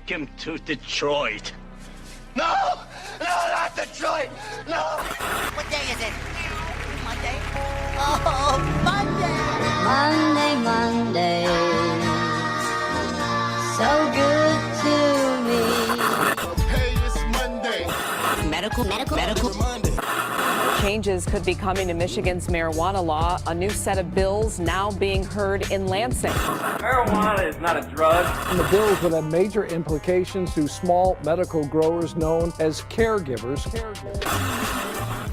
take him to Detroit. No! No, not Detroit! No! What day is it? Monday? Oh, Monday! Monday, Monday, so good to me. Hey, it's Monday. Medical. Monday. Changes could be coming to Michigan's marijuana law. A new set of bills now being heard in Lansing. Marijuana is not a drug. And the bills would have major implications to small medical growers known as caregivers.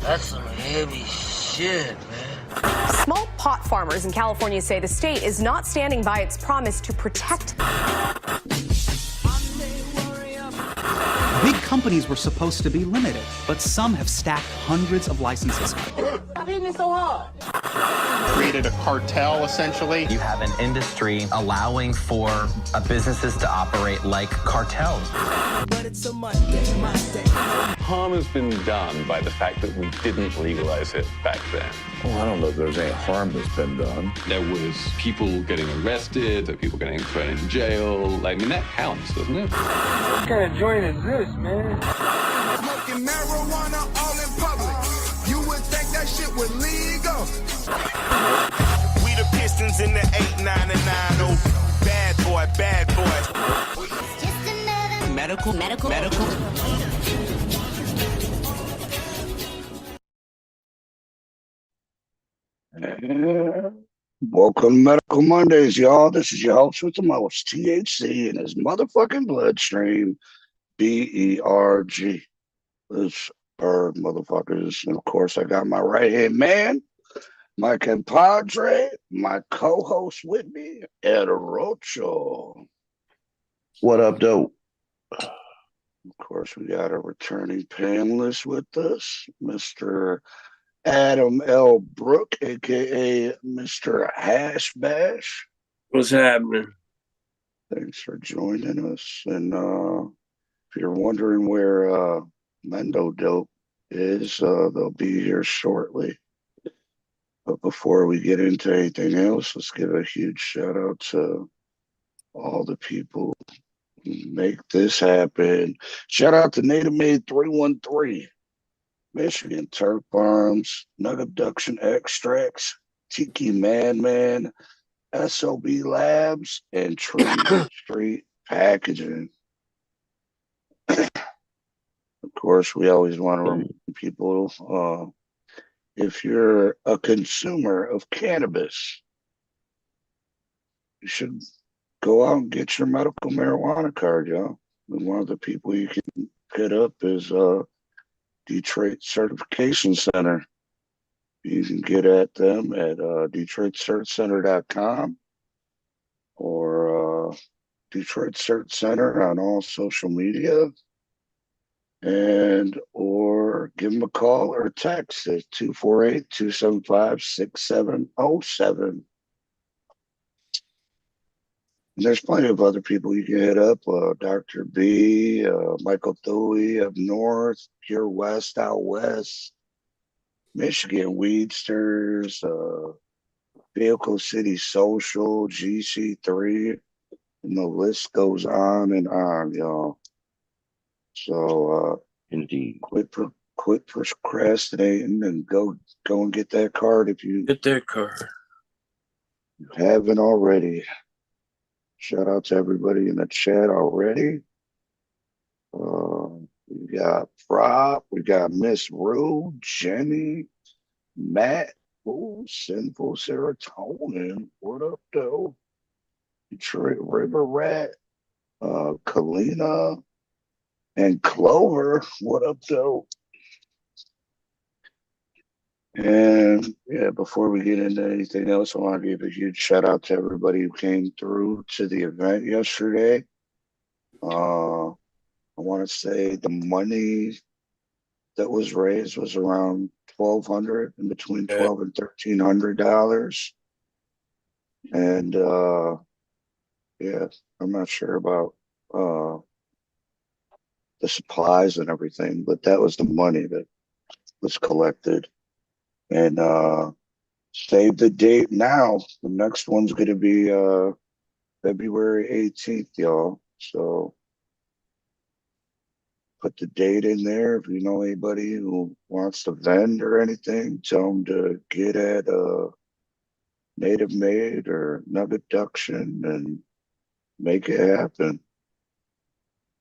That's some heavy shit, man. Small pot farmers in California say the state is not standing by its promise to protect them. Big companies were supposed to be limited, but some have stacked hundreds of licenses. Stop hitting me so hard. Created a cartel, essentially. You have an industry allowing for businesses to operate like cartels. But it's a Monday. Harm has been done by the fact that we didn't legalize it back then. Oh, I don't know if there's any harm that's been done. There was people getting arrested, there were people getting thrown in jail. I mean, that counts, doesn't it? What kind of joint is this, man? Smoking marijuana all in public. You would think that shit was legal. We the Pistons in the 8, 9, and 9. Oh, bad boy. Just another medical. Welcome to Medical Mondays, y'all. This is your host with the most, THC in his motherfucking bloodstream, BERG. This bird motherfuckers. And of course, I got my right hand man, my compadre, my co-host with me, Ed Rocho. What up, dope? Of course, we got a returning panelist with us, Mr. Adam L. Brook, aka Mr. Hash Bash. What's happening? Thanks for joining us. And if you're wondering where Mendo Dope is, they'll be here shortly. But before we get into anything else, let's give a huge shout out to all the people who make this happen. Shout out to Native Made 313. Michigan Turf Farms, Nug Abduction Extracts, Tiki Man, SOB Labs, and Tree Street Packaging. Of course, we always want to remind people, if you're a consumer of cannabis, you should go out and get your medical marijuana card, y'all. And one of the people you can hit up is Detroit Certification Center. You can get at them at DetroitCertCenter.com or Detroit Cert Center on all social media, and or give them a call or text at 248-275-6707. And there's plenty of other people you can hit up. Dr. B, Michael Thuy up north, Pure West out west, Michigan Weedsters, Vehicle City Social, GC3, and the list goes on and on, y'all. So Indeed. Quit procrastinating and go and get that card if you Get that card. haven't already. Shout out to everybody in the chat already. We got Rob, we got Miss Rue, Jenny, Matt, Sinful Serotonin. What up, though? Detroit River Rat, Kalina, and Clover. What up, though? And yeah, before we get into anything else, I want to give a huge shout out to everybody who came through to the event yesterday. I want to say the money that was raised was around $1,200, in between $1,200 and $1,300. And yeah, I'm not sure about the supplies and everything, but that was the money that was collected. And save the date now. The next one's going to be February 18th, y'all. So put the date in there. If you know anybody who wants to vend or anything, tell them to get at Native Made or Nuggeduction and make it happen.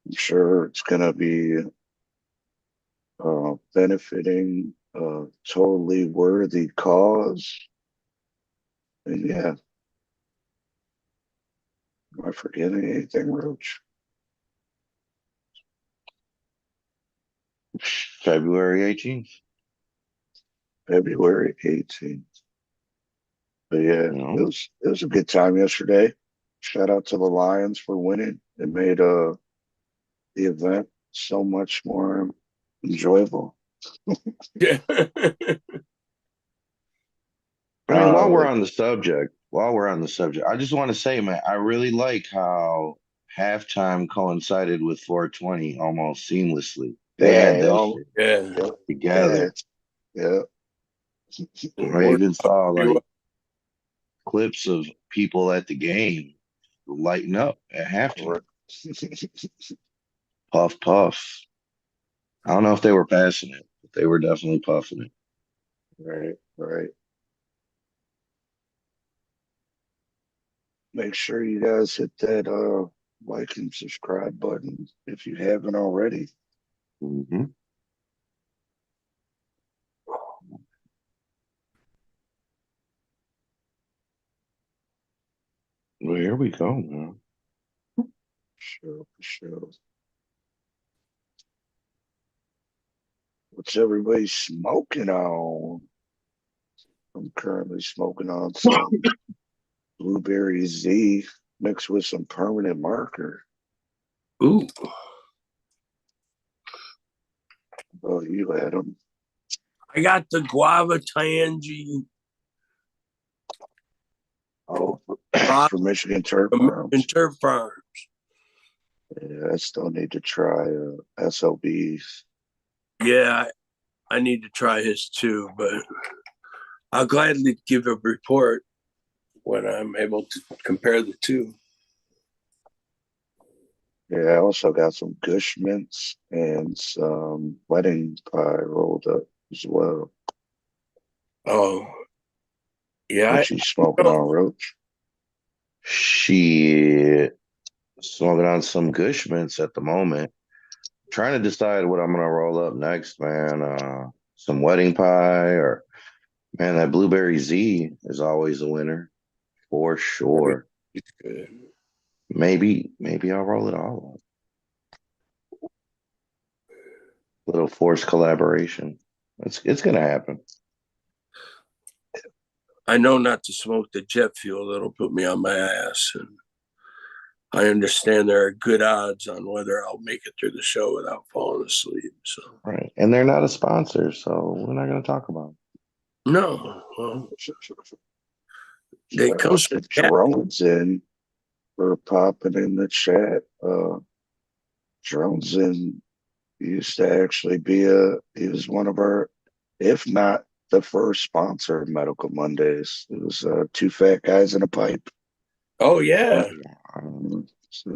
I'm sure it's going to be benefiting a totally worthy cause. And yeah, am I forgetting anything, Roach? February 18th. February 18th. But yeah, it was a good time yesterday. Shout out to the Lions for winning. It made the event so much more enjoyable. Yeah. I mean, while we're on the subject, I just want to say, man, I really like how halftime coincided with 420 almost seamlessly. They had that shit together. Yeah. I even saw like clips of people at the game lighting up at halftime. Puff, puff. I don't know if they were passing it, but they were definitely puffing it. Right. Make sure you guys hit that like and subscribe button if you haven't already. Mm-hmm. Well, here we go, man. For sure. What's everybody smoking on? I'm currently smoking on some Blueberry Z mixed with some permanent marker. Ooh. Oh, you had them. I got the guava tangy. Oh, for Michigan Turf Farms. Michigan Turf Farms. Yeah, I still need to try SOBs. Yeah, I need to try his too, but I'll gladly give a report when I'm able to compare the two. Yeah, I also got some Gush mints and some wedding pie rolled up as well. Oh, yeah. What you smoking on, Roach? Shit. Smoking on some Gush mints at the moment. Trying to decide what I'm gonna roll up next, man. Some wedding pie or man, that Blueberry Z is always a winner for sure. It's good. Maybe I'll roll it all up. Little forced collaboration. It's gonna happen. I know not to smoke the jet fuel. That'll put me on my ass. And I understand there are good odds on whether I'll make it through the show without falling asleep. So Right. And they're not a sponsor, so we're not gonna talk about it. No. Well, they come the drones in for popping in the chat. Drones in used to actually be he was one of our, if not the first sponsor of Medical Mondays. It was two fat guys in a pipe. Oh yeah. So,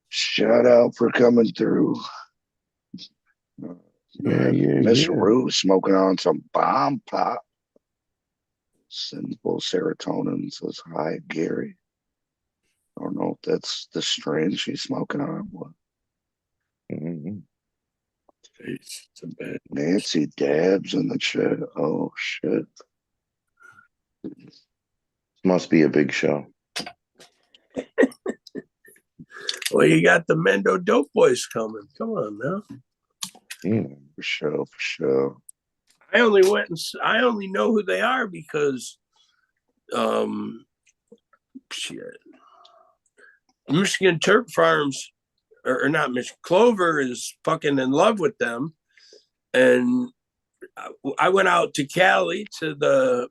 shout out for coming through. Miss Rue smoking on some bomb pop. Sinful serotonin says hi, Gary. I don't know if that's the strain she's smoking on. What? Mm-hmm. Nancy dabs in the chat. Oh shit. Must be a big show. Well, you got the Mendo Dope Boys coming. Come on now. For sure. I only know who they are because shit. Michigan Turf Farms or not Michigan Clover is fucking in love with them. And I went out to Cali to the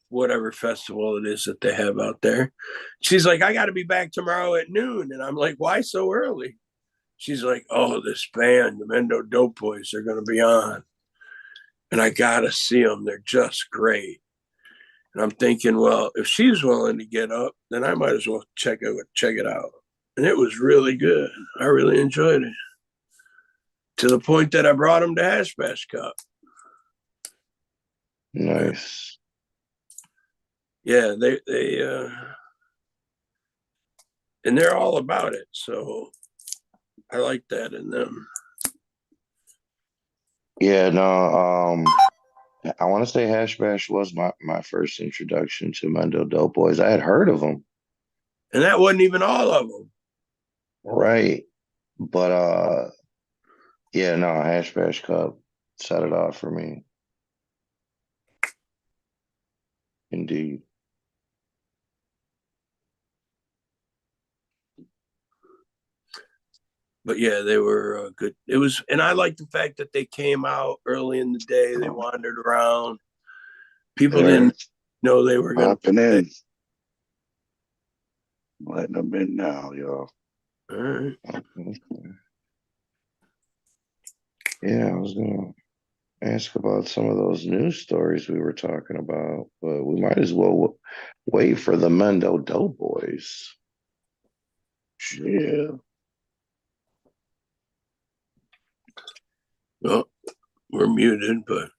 whatever festival it is that they have out there. She's like, I got to be back tomorrow at noon. And I'm like, why so early? She's like, oh, this band, the Mendo Dope Boys, they're going to be on. And I got to see them. They're just great. And I'm thinking, well, if she's willing to get up, then I might as well check it out. and it was really good. I really enjoyed it to the point that I brought them to Hash Bash Cup. Nice. Yeah, they and they're all about it. So I like that in them. Yeah, no, I want to say Hash Bash was my first introduction to Mendo Dope Boys. I had heard of them. And that wasn't even all of them. Right. But yeah, no, Hash Bash Cup set it off for me. Indeed. But yeah, they were good. It was, and I like the fact that they came out early in the day. They wandered around. People didn't know they were going to in. Letting them in now, y'all. All right. Yeah, I was gonna ask about some of those news stories we were talking about, but we might as well wait for the Mendo Dope Boys. Yeah. Well, we're muted, but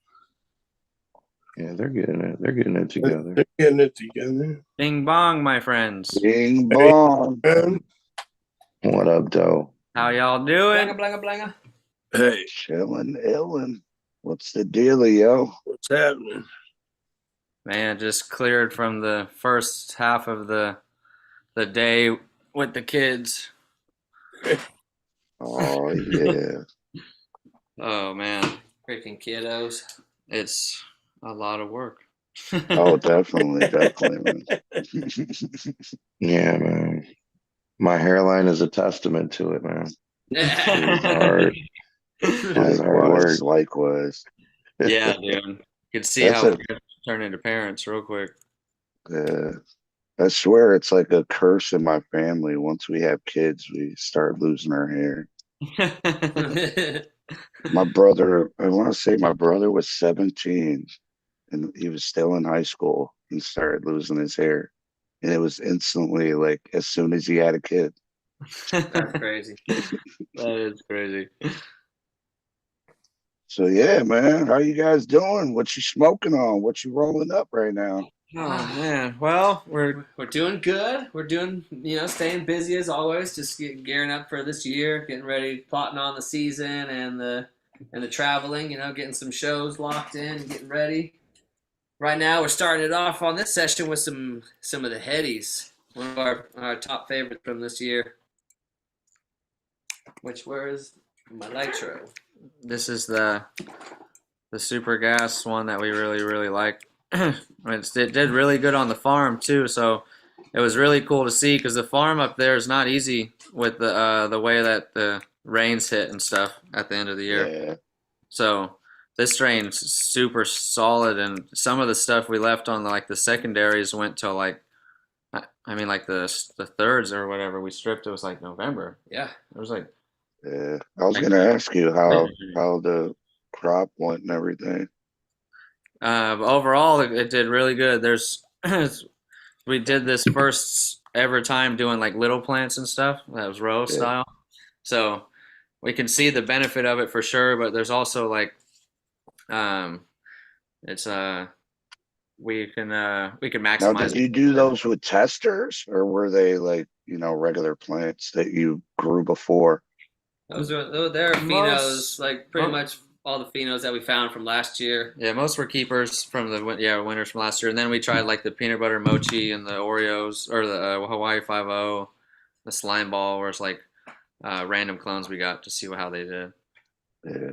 yeah, they're getting it. They're getting it together. They're getting it together. Bing bong, my friends. Bing bong. What up, Doe? How y'all doing? Blanga, blanga, blanga. Hey, chilling, illin'. What's the dealio? What's happening? Man, just cleared from the first half of the day with the kids. Oh yeah. Oh man, freaking kiddos! It's a lot of work. Oh, definitely, man. Yeah, man. My hairline is a testament to it, man. It's hard. It's hard work. Likewise. Yeah, dude. You can see how we turn into parents real quick. Yeah. I swear it's like a curse in my family. Once we have kids, we start losing our hair. My brother, I want to say my brother was 17 and he was still in high school and started losing his hair. And it was instantly like as soon as he had a kid. That's crazy. That is crazy. So yeah, man, how you guys doing? What you smoking on? What you rolling up right now? Oh man, well we're doing good. We're doing staying busy as always. Just gearing up for this year, getting ready, plotting on the season and the traveling. Getting some shows locked in, getting ready. Right now, we're starting it off on this session with some of the Headies, one of our top favorites from this year. Where is my nitro? This is the super gas one that we really like. It did really good on the farm too, so it was really cool to see because the farm up there is not easy with the way that the rains hit and stuff at the end of the year. Yeah. So this strain's super solid, and some of the stuff we left on like the secondaries went till like the thirds or whatever we stripped. It was like November. Yeah, it was like. Yeah, I was gonna ask you how the crop went and everything. Overall, it did really good. We did this first ever time doing like little plants and stuff. That was row style, so we can see the benefit of it for sure. But there's also like, it's we can maximize. Now, did you do those with testers, or were they like regular plants that you grew before? They're phenos, like pretty much all the phenos that we found from last year. Yeah, most were keepers from the winners from last year, and then we tried like the peanut butter mochi and the Oreos or the Hawaii 5-0, the slime ball, where it's like random clones we got to see how they did. Yeah.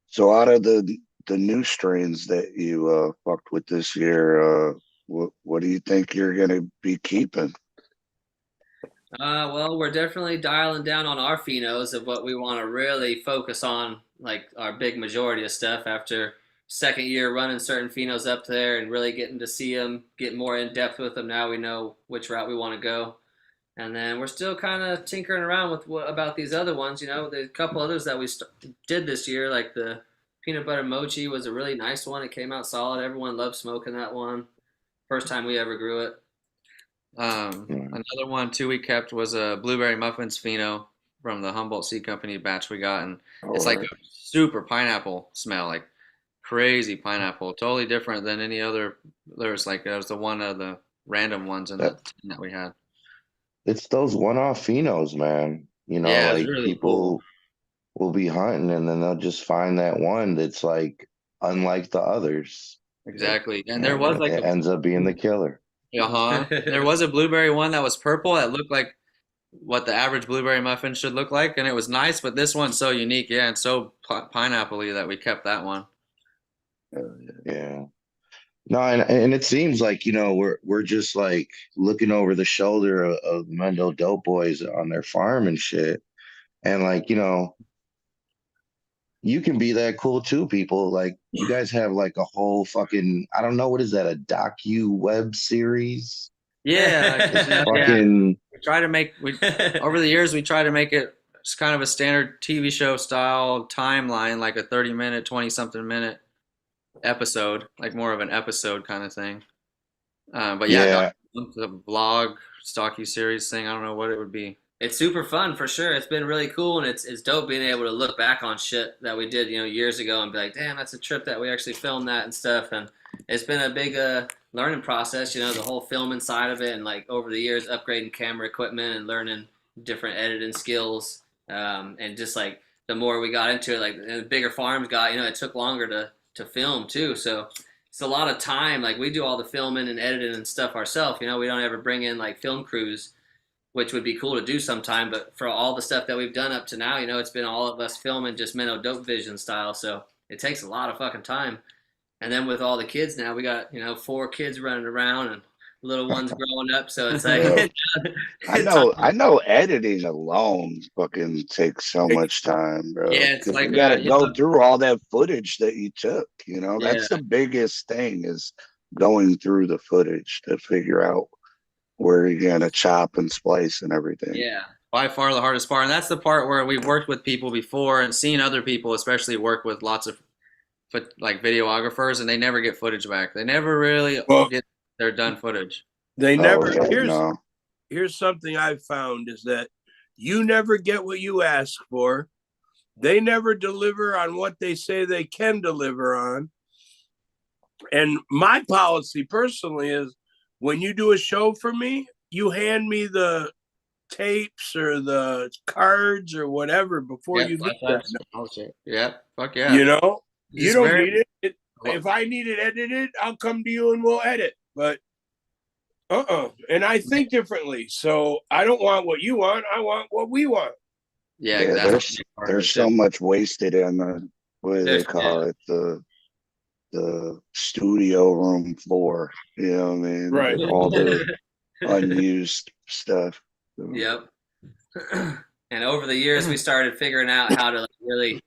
So out of the new strains that you fucked with this year, what do you think you're gonna be keeping? Well, we're definitely dialing down on our phenos of what we want to really focus on, like our big majority of stuff after second year running certain phenos up there and really getting to see them, get more in depth with them. Now we know which route we want to go. And then we're still kind of tinkering around with about these other ones. There's a couple others that we did this year, like the peanut butter mochi was a really nice one. It came out solid. Everyone loved smoking that one. First time we ever grew it. Another one too we kept was a blueberry muffins pheno from the Humboldt Seed Company batch we got, and it's like a super pineapple smell, like crazy pineapple, totally different than any other. There was the one of the random ones in that tin that we had. It's those one-off phenos, man. You know, Yeah, it's like really people cool. will be hunting and then they'll just find that one that's like unlike the others. Exactly, and there was like It ends up being the killer. There was a blueberry one that was purple that looked like what the average blueberry muffin should look like, and it was nice. But this one's so unique, yeah, and so pineapple-y that we kept that one. Yeah. No, and it seems like, you know, we're just like looking over the shoulder of Mendo Dope Boys on their farm and shit. And like, you know, you can be that cool too, people. Like you guys have like a whole fucking, I don't know, what is that, a docu web series? Yeah, Fucking We try to make over the years we try to make it just kind of a standard TV show style timeline, like a 30-minute, 20-something minute episode, like more of an episode kind of thing. But yeah, the vlog, stocky series thing, I don't know what it would be. It's super fun for sure. It's been really cool, and it's dope being able to look back on shit that we did, years ago, and be like, damn, that's a trip that we actually filmed that and stuff. And it's been a big learning process, the whole filming side of it, and like over the years, upgrading camera equipment and learning different editing skills. And just like the more we got into it, like the bigger farms got, it took longer to film too. So it's a lot of time. Like we do all the filming and editing and stuff ourselves. We don't ever bring in like film crews, which would be cool to do sometime. But for all the stuff that we've done up to now, it's been all of us filming just Mendo Dope Vision style. So it takes a lot of fucking time. And then with all the kids now, we got, 4 kids running around and little ones growing up. So it's like, I know editing alone fucking takes so much time, bro. Yeah, it's like you gotta go through all that footage that you took. That's the biggest thing, is going through the footage to figure out where you're gonna chop and splice and everything. Yeah, by far the hardest part, and that's the part where we've worked with people before and seen other people, especially work with lots of like videographers, and they never get footage back. They never really get their done footage. They never. Here's something I've found is that you never get what you ask for. They never deliver on what they say they can deliver on. And my policy personally is, when you do a show for me, you hand me the tapes or the cards or whatever before you get that. Yeah, fuck yeah. You don't need it. If I need it edited, I'll come to you and we'll edit. But and I think differently. So I don't want what you want. I want what we want. Yeah, exactly. There's so much wasted in the, what do they call it, the studio room floor. You know what I mean? Right. All the unused stuff. Yep. And over the years, we started figuring out how to really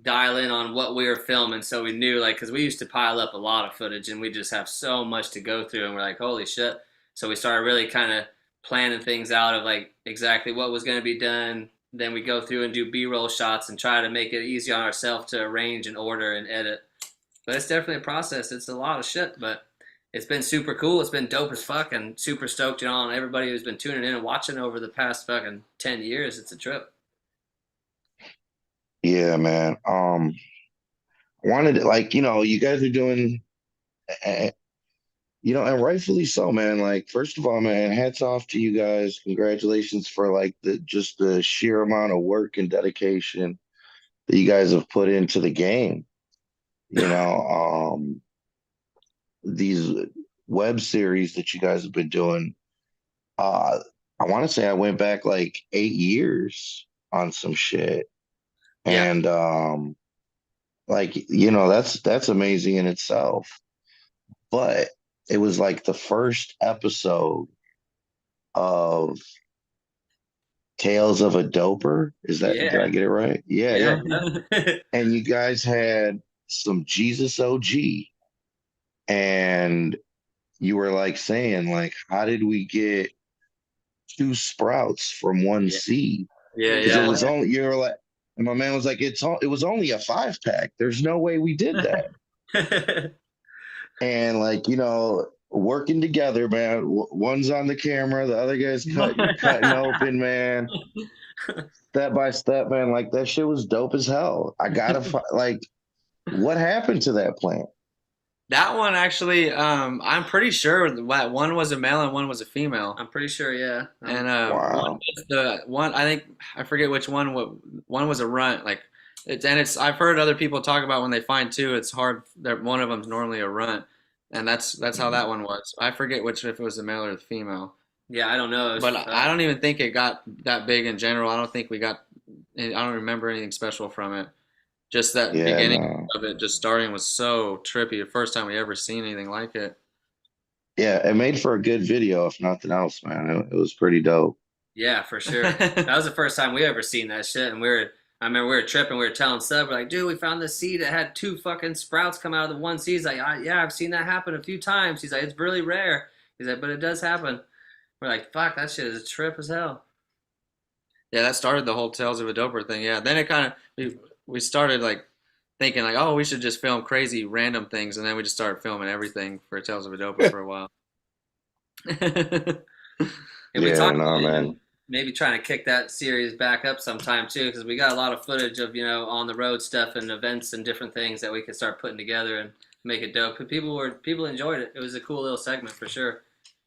dial in on what we were filming. So we knew, because we used to pile up a lot of footage and we just have so much to go through, and we're like, holy shit. So we started really kind of planning things out of exactly what was going to be done. Then we go through and do B-roll shots and try to make it easy on ourselves to arrange and order and edit. But it's definitely a process. It's a lot of shit, but it's been super cool. It's been dope as fuck, and super stoked, on everybody who's been tuning in and watching over the past fucking 10 years. It's a trip. Yeah, man. I wanted to, you guys are doing, and rightfully so, man. First of all, man, hats off to you guys. Congratulations for the sheer amount of work and dedication that you guys have put into the game. These web series that you guys have been doing, I want to say I went back 8 years on some shit. Yeah. And that's amazing in itself. But it was the first episode of Tales of a Doper. Did I get it right? Yeah. And you guys had some Jesus OG, and you were saying how did we get 2 sprouts from one seed? Because it was only, and my man was like, it was only a 5-pack. There's no way we did that. And working together, man. One's on the camera, the other guy's cutting open, man. Step by step, man. Like that shit was dope as hell. I gotta like, what happened to that plant? That one actually, I'm pretty sure that one was a male and one was a female. I'm pretty sure, yeah. And Wow. I think I forget which one. One was a runt. Like it's. I've heard other people talk about when they find two, it's hard. That one of them's normally a runt, and that's how that one was. I forget which if it was the male or the female. Yeah, I don't know. But I don't even think it got that big in general. I don't think we got. I don't remember anything special from it. Just that beginning of it, just starting, was so trippy. The first time we ever seen anything like it. Yeah, it made for a good video, if nothing else, man. It was pretty dope. Yeah, for sure. That was the first time we ever seen that shit, and I remember we were tripping. We were telling Sub, we're like, dude, we found this seed that had 2 fucking sprouts come out of the one seed. He's like, yeah, I've seen that happen a few times. He's like, it's really rare. He's like, but it does happen. We're like, fuck, that shit is a trip as hell. Yeah, that started the whole Tales of a Doper thing. Yeah, then it kind of we started like thinking like, oh, we should just film crazy random things, and then we just started filming everything for Tales of a Doper for a while. And we talked about maybe trying to kick that series back up sometime too, because we got a lot of footage of on the road stuff and events and different things that we could start putting together and make it dope. People enjoyed it. It was a cool little segment for sure.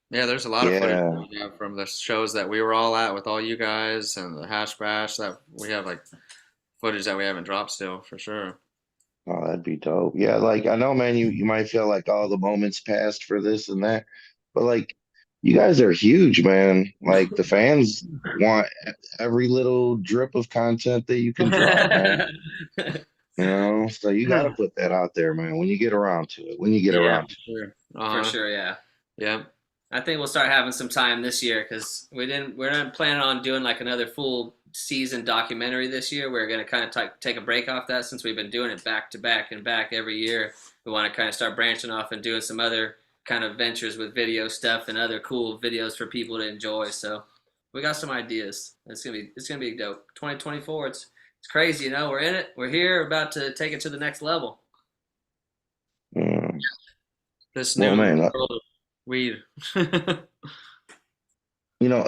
Yeah, there's a lot of footage from the shows that we were all at with all you guys and the Hash Bash that we have like footage that we haven't dropped still for sure. Oh, that'd be dope. Yeah, like I know, man, you might feel like all the moments passed for this and that, but like you guys are huge, man. Like the fans want every little drip of content that you can drop, man. So you got to put that out there, man, when you get around to it. When you get around to it. For sure, yeah. Yeah. I think we'll start having some time this year because we're not planning on doing like another full season documentary this year. We're going to kind of take a break off that since we've been doing it back to back and back every year. We want to kind of start branching off and doing some other kind of ventures with video stuff and other cool videos for people to enjoy. So we got some ideas. It's gonna be dope. 2024. It's crazy, we're in it. We're here, about to take it to the next level. This new world of weed.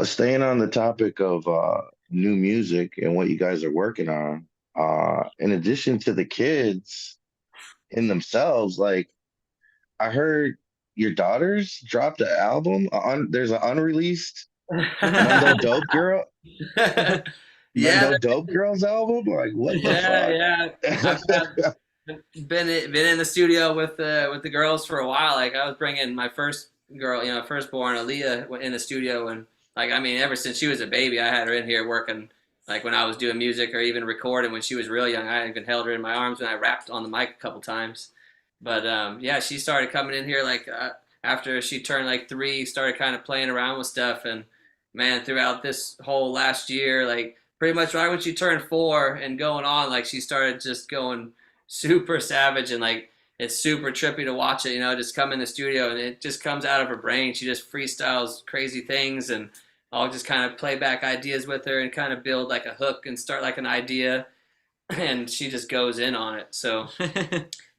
Staying on the topic of new music and what you guys are working on, in addition to the kids in themselves, like I heard your daughters dropped an album. There's an unreleased Mendo Dope Girl. Mendo Dope Girls album. Like what the fuck? Yeah. I've been in the studio with the girls for a while. Like I was bringing my first girl, firstborn Aaliyah, in the studio, and ever since she was a baby, I had her in here working. Like when I was doing music or even recording when she was real young, I even held her in my arms when I rapped on the mic a couple times. But she started coming in here like after she turned like 3, started kind of playing around with stuff, and man, throughout this whole last year, like pretty much right when she turned 4 and going on, like she started just going super savage, and like it's super trippy to watch it, just come in the studio and it just comes out of her brain. She just freestyles crazy things, and I'll just kind of play back ideas with her and kind of build like a hook and start like an idea, and she just goes in on it. So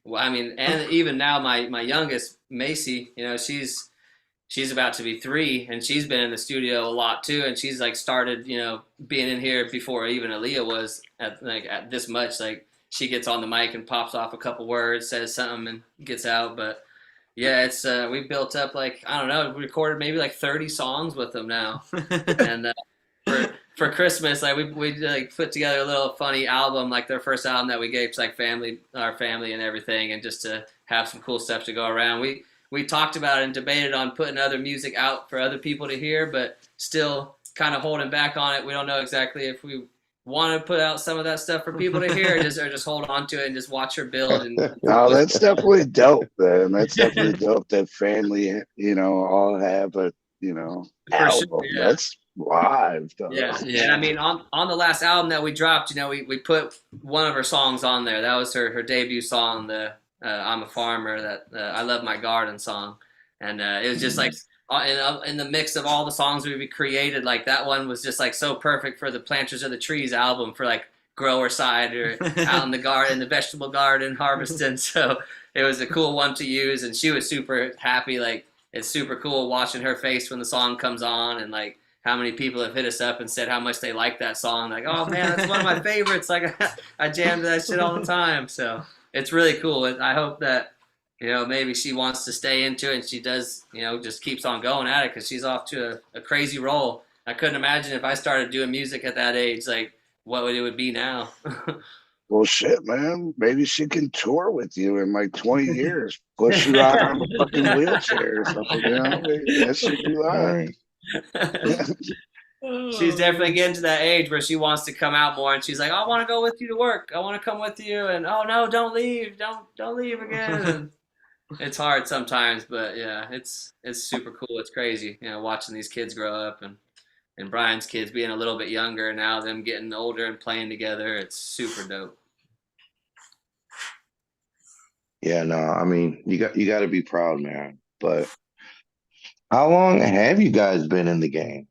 well, and even now my youngest, Macy, she's about to be 3, and she's been in the studio a lot too, and she's like started, being in here before even Aaliyah was at this much. Like she gets on the mic and pops off a couple words, says something, and gets out. But yeah, it's we built up like, I don't know, we recorded maybe like 30 songs with them now. And for Christmas, like we like put together a little funny album, like their first album that we gave to like our family and everything, and just to have some cool stuff to go around. We talked about it and debated on putting other music out for other people to hear, but still kind of holding back on it. We don't know exactly if we want to put out some of that stuff for people to hear, or just hold on to it and just watch her build. And no, that's definitely dope, man. That's definitely dope that family, all have a, album. Sure, yeah. That's live, though. Yeah. And on the last album that we dropped, we put one of her songs on there. That was her debut song, the I'm a Farmer, that I Love My Garden song. And it was just like in the mix of all the songs we created, like that one was just like so perfect for the Planters of the Trees album, for like grower side or out in the garden, the vegetable garden harvesting. So it was a cool one to use, and she was super happy. Like it's super cool watching her face when the song comes on, and like how many people have hit us up and said how much they like that song. Like, oh man, that's one of my favorites. Like I jam to that shit all the time. So it's really cool. I hope that, you know, maybe she wants to stay into it and she does, you know, just keeps on going at it because she's off to a crazy roll. I couldn't imagine if I started doing music at that age, like what it would be now. Well, shit, man. Maybe she can tour with you in like 20 years, push you out on a fucking wheelchair or something. You know, maybe that should be live. She's definitely getting to that age where she wants to come out more, and she's like, "I want to go with you to work. I want to come with you." And oh no, don't leave, don't leave again. And it's hard sometimes, but yeah, it's super cool. It's crazy, you know, watching these kids grow up and Brian's kids being a little bit younger, and now them getting older and playing together. It's super dope. Yeah, no, I mean, you got to be proud, man. But how long have you guys been in the game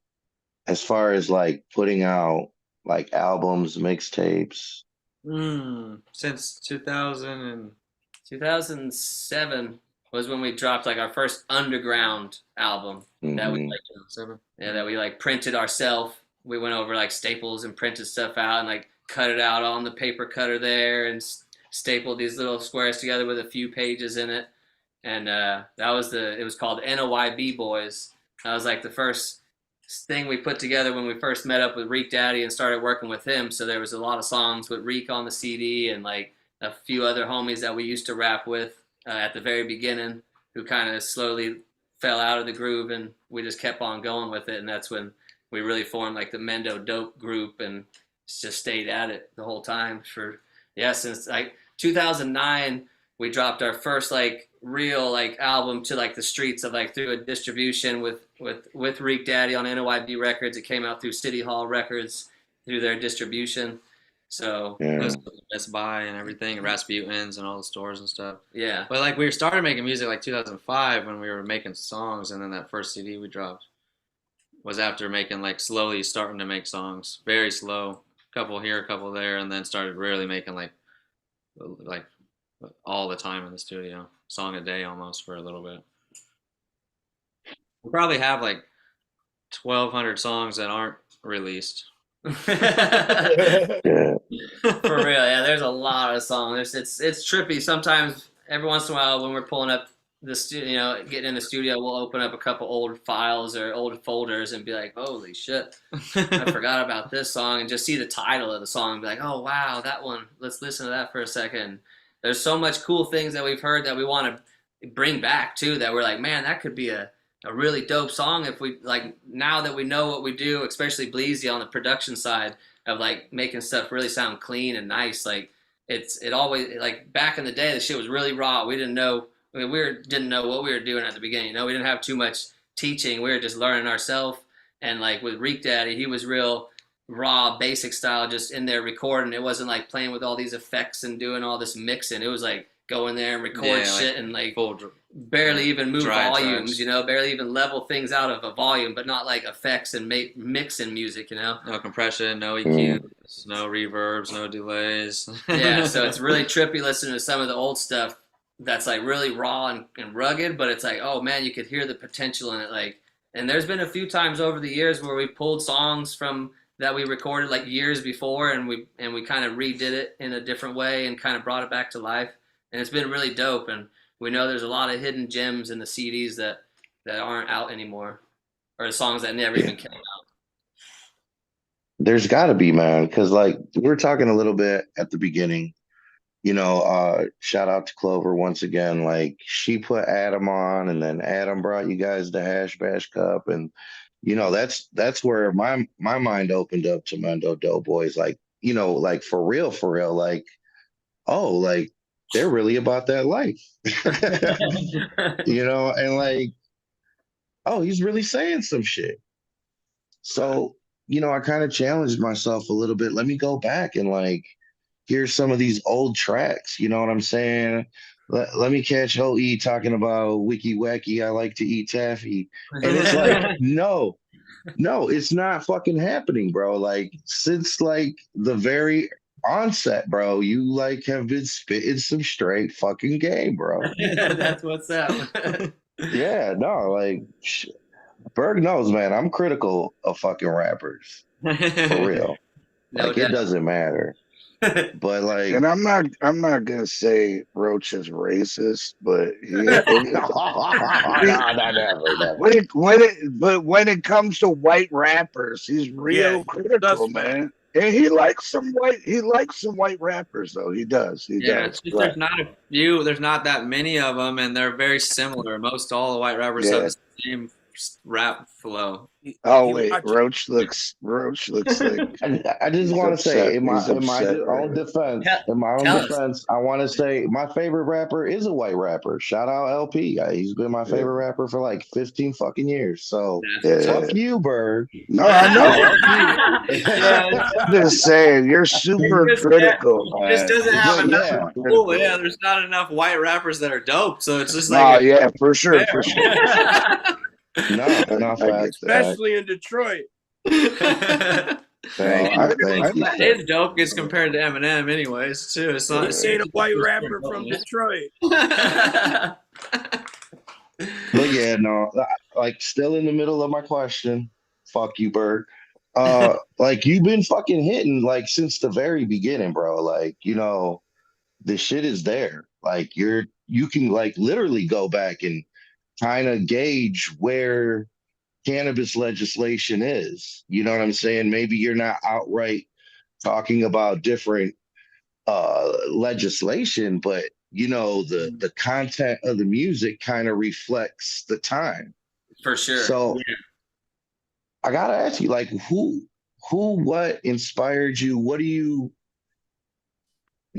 as far as like putting out like albums, mixtapes? Since 2007 was when we dropped like our first underground album that we like, that we like printed ourselves. We went over like Staples and printed stuff out and like cut it out on the paper cutter there and stapled these little squares together with a few pages in it. And it was called NOYB Boys. That was like the first thing we put together when we first met up with Reek Daddy and started working with him. So there was a lot of songs with Reek on the CD and like a few other homies that we used to rap with at the very beginning who kind of slowly fell out of the groove, and we just kept on going with it. And that's when we really formed like the Mendo Dope group and just stayed at it the whole time since like 2009 we dropped our first like real like album to like the streets of like through a distribution with Reek Daddy on NOYB Records. It came out through City Hall Records through their distribution. So Best Buy and everything, Rasputin's and all the stores and stuff. Yeah. But like we started making music like 2005 when we were making songs, and then that first CD we dropped was after making like slowly starting to make songs, very slow, couple here, a couple there, and then started really making like all the time in the studio, song a day almost for a little bit. We probably have like 1,200 songs that aren't released. For real, yeah. There's a lot of songs. It's trippy. Sometimes, every once in a while, when we're pulling up the studio, you know, getting in the studio, we'll open up a couple old files or old folders and be like, "Holy shit, I forgot about this song," and just see the title of the song and be like, "Oh wow, that one. Let's listen to that for a second." There's so much cool things that we've heard that we want to bring back too. That we're like, man, that could be a really dope song if we like, now that we know what we do, especially Bleezy on the production side of like making stuff really sound clean and nice. Like it always, like back in the day, the shit was really raw. We didn't know, didn't know what we were doing at the beginning. You know, we didn't have too much teaching. We were just learning ourselves. And like with Reek Daddy, he was real raw, basic style, just in there recording. It wasn't like playing with all these effects and doing all this mixing. It was like go in there and record shit and like barely even move volumes, tracks. You know, barely even level things out of a volume, but not like effects and mixing music, you know? No compression, no EQs, no reverbs, no delays. Yeah, so it's really trippy listening to some of the old stuff that's like really raw and rugged, but it's like, oh man, you could hear the potential in it. Like, and there's been a few times over the years where we pulled songs from that we recorded like years before, and we kind of redid it in a different way and kind of brought it back to life. And it's been really dope. And we know there's a lot of hidden gems in the CDs that aren't out anymore, or the songs that never even came out. There's got to be, man, because like we were talking a little bit at the beginning, you know, shout out to Clover once again. Like she put Adam on, and then Adam brought you guys the Hash Bash Cup, and you know that's where my mind opened up to Mendo Doughboys. Like, you know, like for real, like, oh, like they're really about that life, you know, and like, oh, he's really saying some shit. So, you know, I kind of challenged myself a little bit. Let me go back and like hear some of these old tracks. You know what I'm saying? Let me catch Ho-E talking about Wiki Wacky. I like to eat taffy. And it's like, no, it's not fucking happening, bro. Like since like the very onset, bro, you like have been spitting some straight fucking game, bro. That's what's up. Yeah, no, like Berg knows, man. I'm critical of fucking rappers for real. No Like it doubt. doesn't matter, but like, And I'm not gonna say Roach is racist, but no, never, never. but when it comes to white rappers, he's Yeah, real that's critical, fine. man. And he likes some white rappers though. He Yeah, it's does. just But there's not that many of them, and they're very similar. Most all the white rappers have yeah. the same rap flow. Oh He wait, watches. Roach looks like I just he's want to say, upset. He's upset right now. in my own Tell us. defense, I want to say my favorite rapper is a white rapper. Shout out LP. He's been my Yeah. favorite rapper for like 15 fucking years. So Yeah. fuck you, Berg. No, I know. Yeah, I'm just saying, you're super critical, he just man. doesn't You're have But enough. yeah, super Oh critical. yeah, there's not enough white rappers that are dope, so it's just No, like yeah, for sure, fair. for sure. no, I not get facts. that. Especially in Detroit. Thank you, thank you. His dope gets compared to Eminem, anyways. Too. It's not. This ain't a white rapper from Detroit. But yeah, no, like still in the middle of my question. Fuck you, Berg. Like you've been fucking hitting like since the very beginning, bro. Like, the shit is there. Like you can like literally go back and kind of gauge where cannabis legislation is. You know what I'm saying? Maybe you're not outright talking about different legislation, but the content of the music kind of reflects the time. For sure. So I gotta ask you, like, what inspired you? What do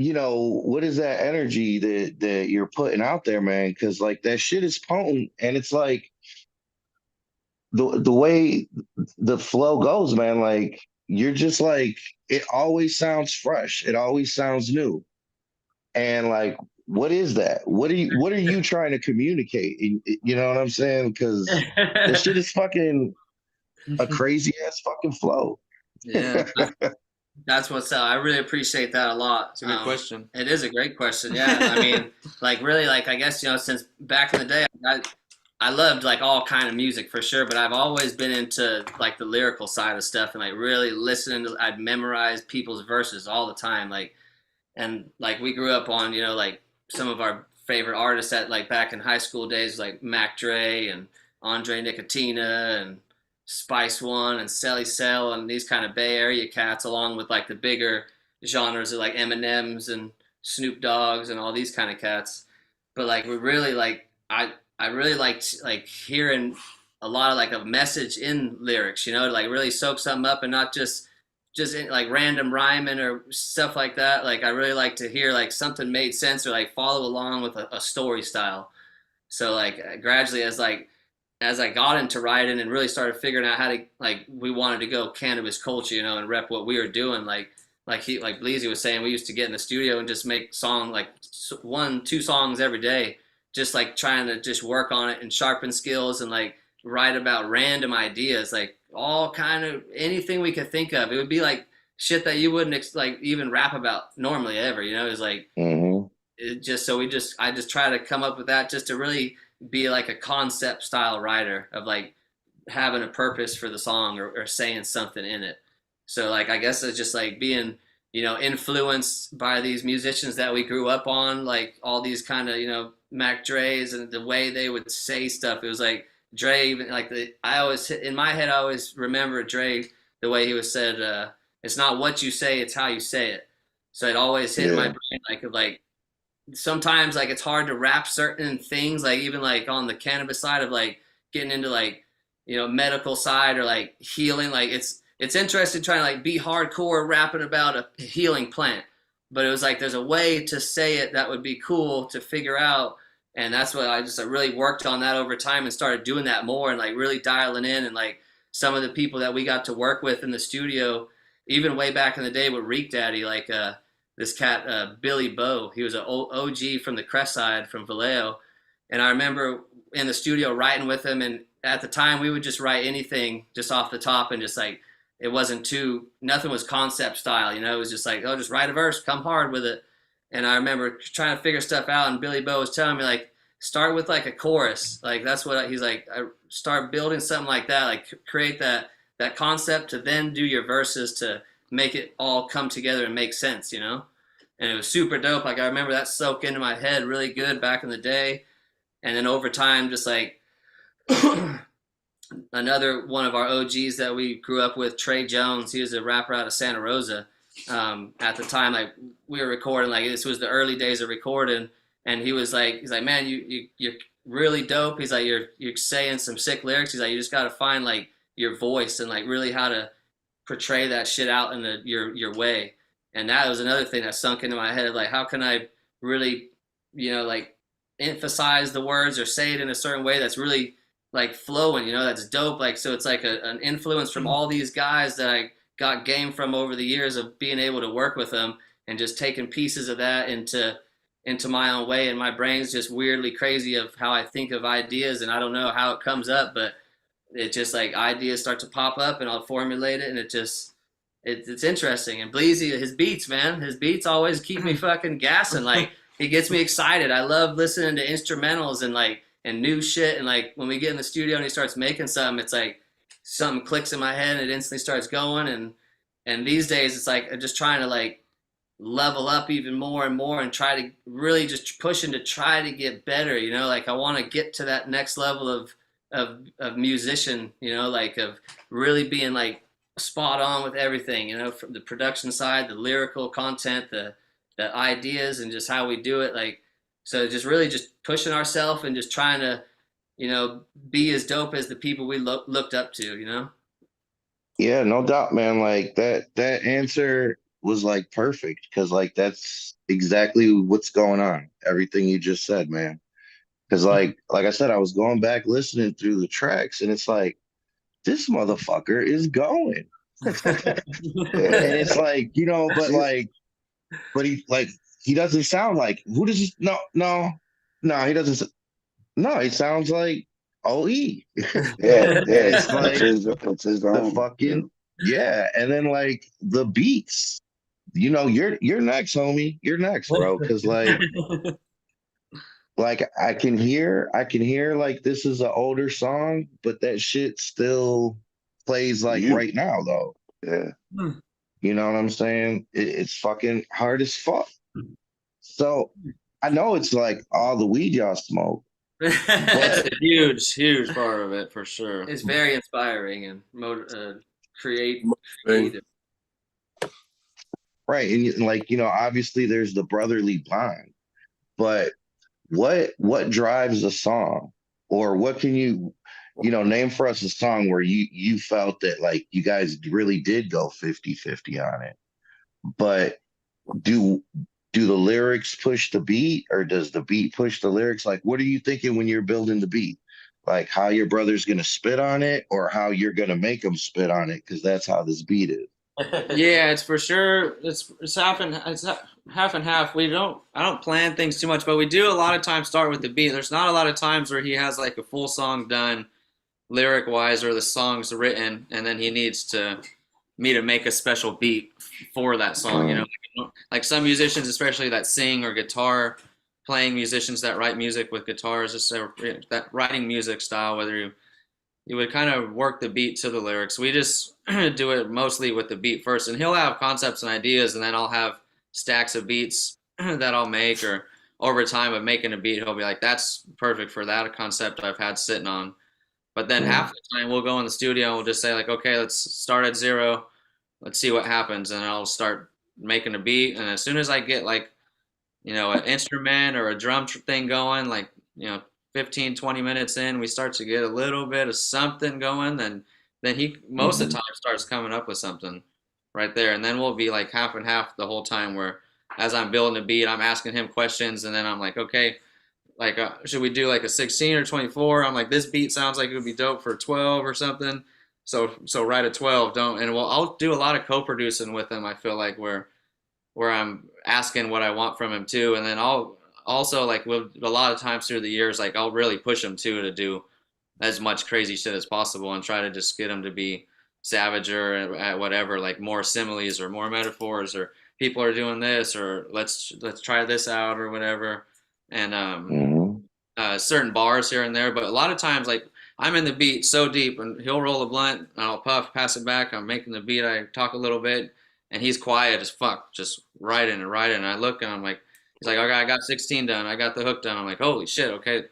what is that energy that you're putting out there, man? Because like that shit is potent, and it's like the way the flow goes, man. Like you're just like it always sounds fresh. It always sounds new, and like. What is that? What are you trying to communicate? You know what I'm saying? Because this shit is fucking a crazy ass fucking flow. Yeah, that's what's up. I really appreciate that a lot. It's a good question. It is a great question. Yeah, I mean, like really, like I guess since back in the day, I loved like all kind of music for sure, but I've always been into like the lyrical side of stuff and like really listening to. I'd memorize people's verses all the time, like, and like we grew up on like some of our favorite artists at like back in high school days, like Mac Dre and Andre Nicotina and Spice One and Sally Cell and these kind of Bay Area cats, along with like the bigger genres of like Eminems and Snoop Dogg's and all these kind of cats. But like we really like I really liked like hearing a lot of like a message in lyrics, to like really soak something up and not just like random rhyming or stuff like that. Like I really like to hear like something made sense or like follow along with a story style. So like gradually as I got into writing and really started figuring out how to like we wanted to go cannabis culture, and rep what we were doing. Like Bleezy was saying, we used to get in the studio and just make song like 1-2 songs every day, just like trying to just work on it and sharpen skills and like write about random ideas, like all kind of anything we could think of. It would be like shit that you wouldn't like even rap about normally ever. It was like it just I just try to come up with that just to really be like a concept style writer of like having a purpose for the song or saying something in it. So like I guess it's just like being influenced by these musicians that we grew up on, like all these kind of Mac Dre's and the way they would say stuff. It was like Dre, like I always in my head I always remember Dre the way he was said. It's not what you say, it's how you say it. So it always hit my brain like sometimes like it's hard to rap certain things, like even like on the cannabis side of like getting into like medical side or like healing. Like it's interesting trying to like be hardcore rapping about a healing plant, but it was like there's a way to say it that would be cool to figure out. And that's what I really worked on that over time and started doing that more and like really dialing in. And like some of the people that we got to work with in the studio, even way back in the day with Reek Daddy, like this cat, Billy Bow, he was an OG from the Crest Side from Vallejo. And I remember in the studio writing with him. And at the time we would just write anything just off the top and just like, it wasn't nothing was concept style, it was just like, oh, just write a verse, come hard with it. And I remember trying to figure stuff out, and Billy Bo was telling me like, start with like a chorus. Like that's what he's like, I start building something like that, like create that concept to then do your verses to make it all come together and make sense, you know? And it was super dope. Like I remember that soak into my head really good back in the day. And then over time, just like another one of our OGs that we grew up with, Trey Jones, he was a rapper out of Santa Rosa. At the time, like we were recording, like this was the early days of recording, and he's like, man, you're really dope. He's like, you're saying some sick lyrics. He's like, you just got to find like your voice and like really how to portray that shit out in your way. And that was another thing that sunk into my head, like how can I really, you know, like emphasize the words or say it in a certain way that's really like flowing, you know, that's dope. Like, so it's like an influence from all these guys that I got game from over the years of being able to work with them and just taking pieces of that into my own way. And my brain's just weirdly crazy of how I think of ideas, and I don't know how it comes up, but it just like ideas start to pop up and I'll formulate it, and it's interesting. And Bleezy, his beats, man, his beats always keep me fucking gassing. Like he gets me excited. I love listening to instrumentals and new shit. And like when we get in the studio and he starts making something, it's like something clicks in my head and it instantly starts going. And these days it's like I'm just trying to like level up even more and more and try to really just pushing to try to get better, you know, like I want to get to that next level of musician, you know, like of really being like spot on with everything, you know, from the production side, the lyrical content, the ideas, and just how we do it. Like, so just really just pushing ourselves and just trying to, you know, be as dope as the people we looked up to, you know? Yeah, no doubt, man. Like that answer was like perfect because like that's exactly what's going on. Everything you just said, man. Because like I said, I was going back listening through the tracks, and it's like this motherfucker is going. And it's like, you know, but he doesn't sound like who does he no, he doesn't. No, he sounds like OE. Yeah, It's like it's his the own. fucking yeah, and then like the beats. You know, you're next, homie. You're next, bro. Because like I can hear like this is an older song, but that shit still plays like right now though. Yeah. You know what I'm saying? It's fucking hard as fuck. So I know it's like all the weed y'all smoke. It's a huge part of it for sure. It's very inspiring and creative. Right. And like, you know, obviously there's the brotherly bond, but what drives a song, or what can you name for us a song where you felt that like you guys really did go 50-50 on it, but do the lyrics push the beat, or does the beat push the lyrics? Like, what are you thinking when you're building the beat? Like how your brother's going to spit on it, or how you're going to make him spit on it? Because that's how this beat is. Yeah, it's for sure. It's half and half. I don't plan things too much, but we do a lot of times start with the beat. There's not a lot of times where he has like a full song done lyric wise, or the song's written and then he needs me to make a special beat for that song, you know? Like some musicians, especially that sing or guitar playing musicians that write music with guitars, just that writing music style, whether you would kind of work the beat to the lyrics. We just do it mostly with the beat first, and he'll have concepts and ideas, and then I'll have stacks of beats that I'll make, or over time of making a beat, he'll be like, that's perfect for that concept I've had sitting on. But then half the time we'll go in the studio and we'll just say like, okay, let's start at 0. Let's see what happens. And I'll start making a beat. And as soon as I get like, you know, an instrument or a drum thing going, like, you know, 15, 20 minutes in, we start to get a little bit of something going, then he most of the time starts coming up with something right there. And then we'll be like half and half the whole time, where as I'm building a beat, I'm asking him questions, and then I'm like, okay, like should we do like a 16 or 24? I'm like, this beat sounds like it would be dope for 12 or something. So write a 12, I'll do a lot of co-producing with him. I feel like where I'm asking what I want from him too. And then I'll also, like, a lot of times through the years, like, I'll really push him too to do as much crazy shit as possible and try to just get him to be savager at whatever, like more similes or more metaphors, or people are doing this, or let's try this out or whatever. And certain bars here and there, but a lot of times, like, I'm in the beat so deep, and he'll roll a blunt, and I'll puff, pass it back. I'm making the beat. I talk a little bit, and he's quiet as fuck, just writing and writing. And I look, and I'm like, he's like, okay, I got 16 done. I got the hook done. I'm like, holy shit, okay,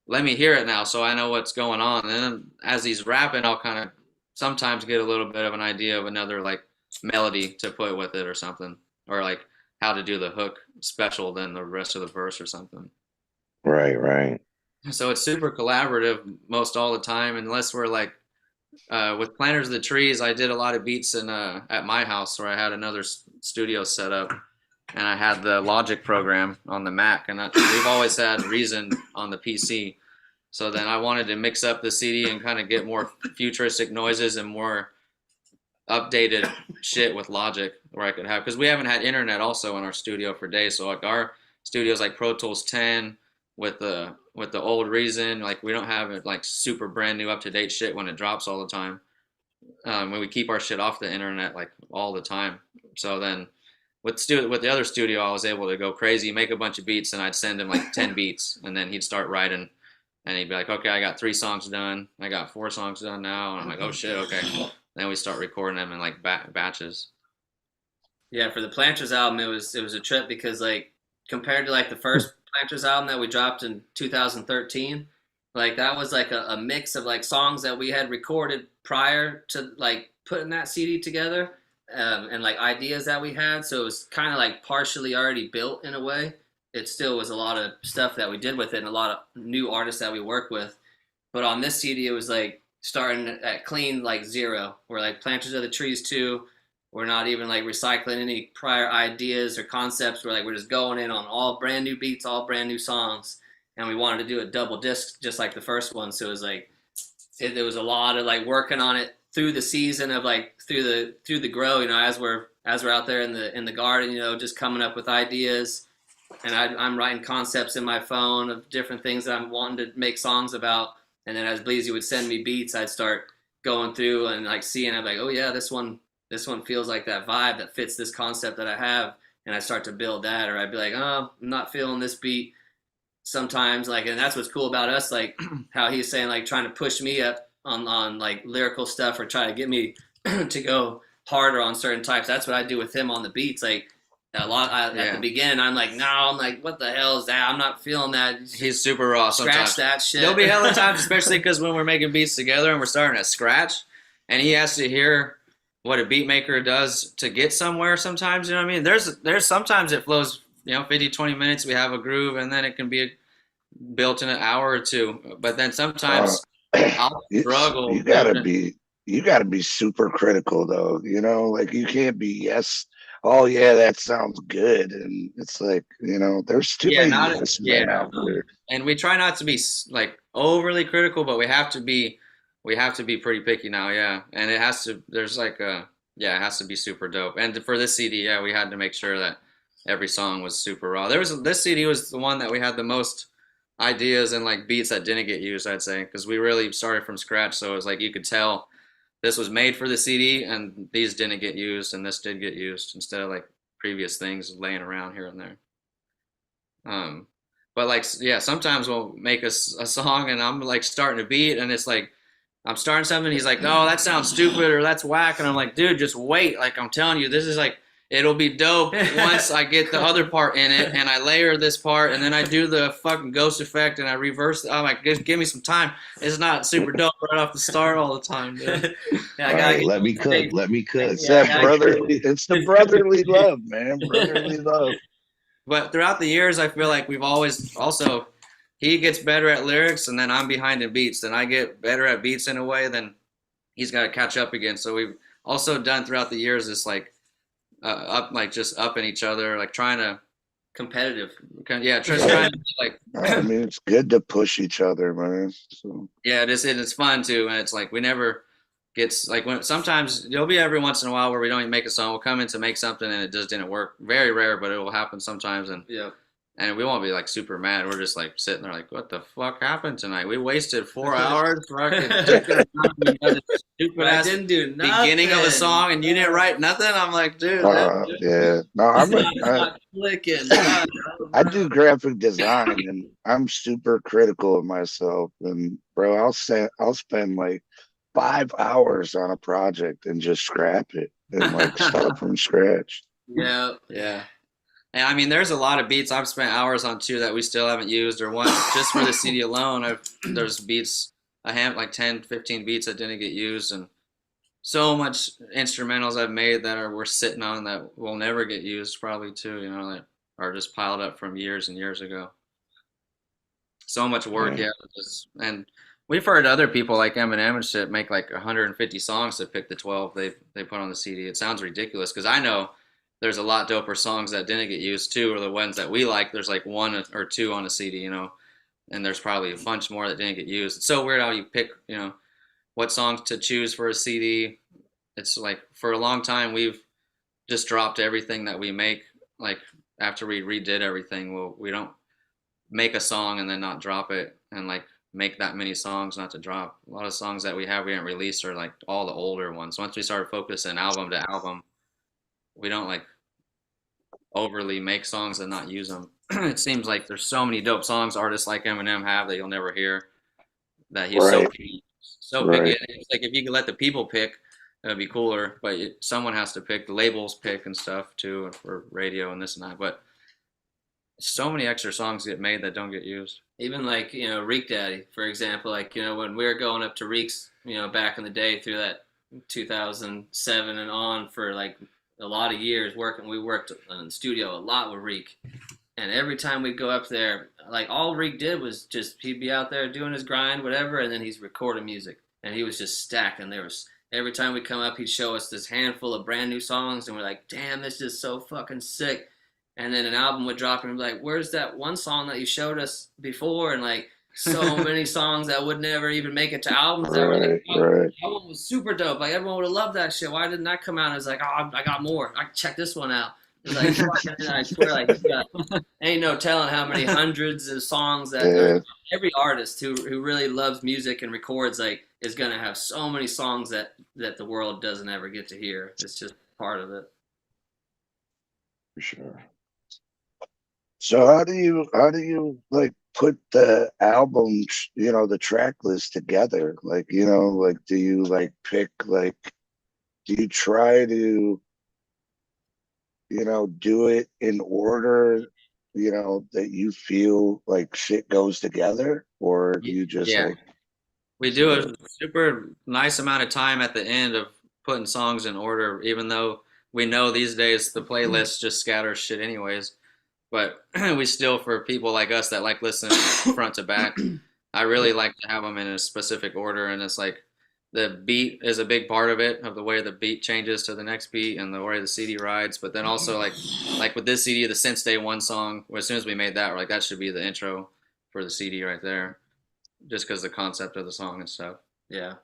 let me hear it now so I know what's going on. And then as he's rapping, I'll kind of sometimes get a little bit of an idea of another, like, melody to put with it or something, or like how to do the hook special than the rest of the verse or something. Right. So it's super collaborative most all the time, unless we're like with Planters of the Trees. I did a lot of beats in at my house where I had another studio set up, and I had the Logic program on the Mac, and we've always had Reason on the PC. So then I wanted to mix up the CD and kind of get more futuristic noises and more updated shit with Logic, where I could have, because we haven't had internet also in our studio for days. So like our studio's like Pro Tools 10 with the old Reason. Like we don't have it like super brand new up to date shit when it drops all the time. When we keep our shit off the internet like all the time. So then with the other studio, I was able to go crazy, make a bunch of beats, and I'd send him like 10 beats, and then he'd start writing, and he'd be like, okay, I got 3 songs done. I got 4 songs done now. And I'm like, oh shit, okay. Then we start recording them in like batches. Yeah, for the Planters album, it was a trip because like compared to like the first Planters album that we dropped in 2013, like that was like a mix of like songs that we had recorded prior to like putting that CD together, and like ideas that we had. So it was kind of like partially already built in a way. It still was a lot of stuff that we did with it and a lot of new artists that we work with. But on this CD, it was like starting at clean like zero. We're like Planters of the Trees 2. We're not even like recycling any prior ideas or concepts. We're just going in on all brand new beats, all brand new songs. And we wanted to do a double disc just like the first one. So it was like, there was a lot of like working on it through the season of like through the grow, you know, as we're out there in the garden, you know, just coming up with ideas. And I'm writing concepts in my phone of different things that I'm wanting to make songs about. And then as Bleezy would send me beats, I'd start going through and like seeing, I'm like, oh yeah, this one feels like that vibe that fits this concept that I have. And I start to build that. Or I'd be like, oh, I'm not feeling this beat sometimes. Like, and that's what's cool about us, like how he's saying, like trying to push me up on like lyrical stuff or try to get me to go harder on certain types. That's what I do with him on the beats. Like, at the beginning, I'm like, no, I'm like, what the hell is that? I'm not feeling that. He's super raw sometimes. Scratch that shit. There'll be hella times, especially because when we're making beats together and we're starting to scratch, and he has to hear what a beat maker does to get somewhere sometimes, you know what I mean? There's sometimes it flows, you know, 50, 20 minutes, we have a groove, and then it can be built in an hour or two. But then sometimes I'll struggle. You gotta be super critical though, you know, like you can't be oh yeah, that sounds good, and it's like, you know, there's too many men out there. And we try not to be like overly critical, but we have to be pretty picky now, yeah. And it has to be super dope. And for this CD, yeah, we had to make sure that every song was super raw. This CD was the one that we had the most ideas and like beats that didn't get used, I'd say, because we really started from scratch. So it was like you could tell this was made for the CD, and these didn't get used, and this did get used instead of like previous things laying around here and there. But like, yeah, sometimes we'll make a song, and I'm like starting a beat, and it's like I'm starting something. He's like, "No, that sounds stupid or that's whack," and I'm like, "Dude, just wait! Like I'm telling you, this is like it'll be dope once I get the other part in it, and I layer this part, and then I do the fucking ghost effect, and I reverse it. I'm like, just give me some time. It's not super dope right off the start all the time, dude." Let me cook. It's it's the brotherly love, man. Brotherly love. But throughout the years, I feel like we've always also, he gets better at lyrics, and then I'm behind in beats. Then I get better at beats in a way, then he's got to catch up again. So we've also done throughout the years this like, just upping each other, like trying to competitive. Trying to like. I mean, it's good to push each other, man. So yeah, it's fun too, and it's like we never gets like when sometimes there'll be every once in a while where we don't even make a song. We'll come in to make something and it just didn't work. Very rare, but it will happen sometimes, and yeah. And we won't be like super mad. We're just like sitting there like, what the fuck happened tonight? We wasted 4 hours. Stupid ass didn't do nothing. Beginning of a song and you didn't write nothing. I'm like, dude. Yeah. No, I'm not clicking. I do graphic design, and I'm super critical of myself. And bro, I'll spend like 5 hours on a project and just scrap it and like start from scratch. Yeah. Yeah. And I mean, there's a lot of beats I've spent hours on too that we still haven't used, or one just for the CD alone. There's beats, like 10, 15 beats that didn't get used, and so much instrumentals I've made that we're sitting on that will never get used probably too, that are just piled up from years and years ago. So much work, yeah. And we've heard other people like Eminem and shit make like 150 songs to pick the 12 they put on the CD. It sounds ridiculous because I know there's a lot doper songs that didn't get used too, or the ones that we like. There's like 1 or 2 on a CD, and there's probably a bunch more that didn't get used. It's so weird how you pick, what songs to choose for a CD. It's like for a long time we've just dropped everything that we make. Like after we redid everything, we don't make a song and then not drop it, and like make that many songs not to drop. A lot of songs that we haven't released are like all the older ones. Once we started focusing album to album, we don't like overly make songs and not use them. It seems like there's so many dope songs artists like Eminem have that you'll never hear, that he's so picky. It's like if you could let the people pick, that'd be cooler, but someone has to pick. The labels pick and stuff too, for radio and this and that. But so many extra songs get made that don't get used. Even like, Reek Daddy, for example, like, when we were going up to Reek's, back in the day through that 2007 and on for like a lot of years we worked in the studio a lot with Reek. And every time we'd go up there, like all Reek did was he'd be out there doing his grind, whatever, and then he's recording music. And he was just stacking. Every time we come up, he'd show us this handful of brand new songs, and we're like, damn, this is so fucking sick. And then an album would drop, and we'd be like, where's that one song that you showed us before? And like so many songs that would never even make it to albums. That were like, that one was super dope. Like everyone would have loved that shit. Why didn't that come out? And it's like, oh, I got more. I check this one out. It's like, I swear, like, ain't no telling how many hundreds of songs that every artist who really loves music and records like is gonna have so many songs that the world doesn't ever get to hear. It's just part of it. For sure. So how do you like put the album, the track list together? Like, like do you like pick, like, do you try to do it in order, that you feel like shit goes together, or do you just like? We do a super nice amount of time at the end of putting songs in order, even though we know these days the playlist just scatters shit anyways. But we still, for people like us that like listening front to back, I really like to have them in a specific order, and it's like the beat is a big part of it, of the way the beat changes to the next beat and the way the CD rides. But then also like with this CD, the Since Day One song, as soon as we made that, we're like, that should be the intro for the CD right there, just because the concept of the song and stuff. Yeah.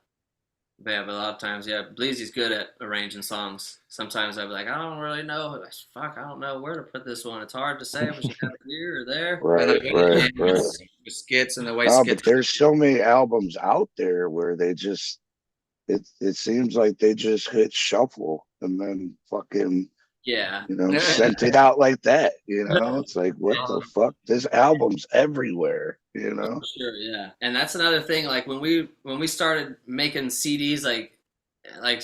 But yeah, but a lot of times, Bleezy's good at arranging songs. Sometimes I'd be like, I don't really know. I don't know where to put this one. It's hard to say if we should have it here or there. Right. Skits and the way skits. But there's so many albums out there where they just, it seems like they just hit shuffle and then fucking, sent it out like that. It's like, what the fuck? This album's everywhere. Sure, yeah. And that's another thing. Like when we started making CDs, like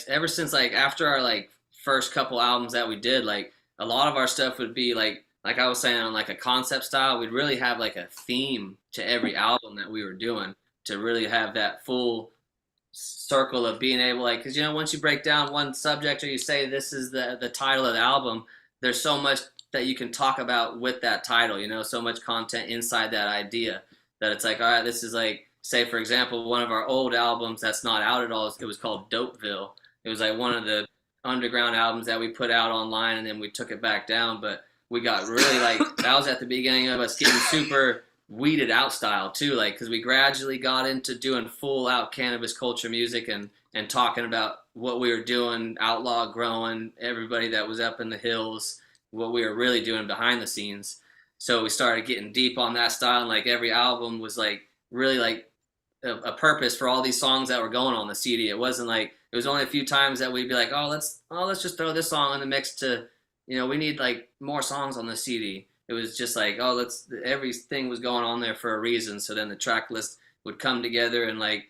ever since like after our like first couple albums that we did, like a lot of our stuff would be like I was saying, on like a concept style. We'd really have like a theme to every album that we were doing to really have that full circle of being able, like, because once you break down one subject or you say this is the title of the album, there's so much that you can talk about with that title, so much content inside that idea that it's like, all right, this is like, say for example, one of our old albums that's not out at all, it was called Dopeville. It was like one of the underground albums that we put out online, and then we took it back down. But we got really like, that was at the beginning of us getting super weeded out style too, like, because we gradually got into doing full out cannabis culture music and talking about what we were doing, outlaw growing, everybody that was up in the hills, what we were really doing behind the scenes. So we started getting deep on that style, and like every album was like really like a purpose for all these songs that were going on the CD. It wasn't like, it was only a few times that we'd be like, let's just throw this song in the mix to, we need like more songs on the CD. it was just like, oh, everything was going on there for a reason. So then the track list would come together and like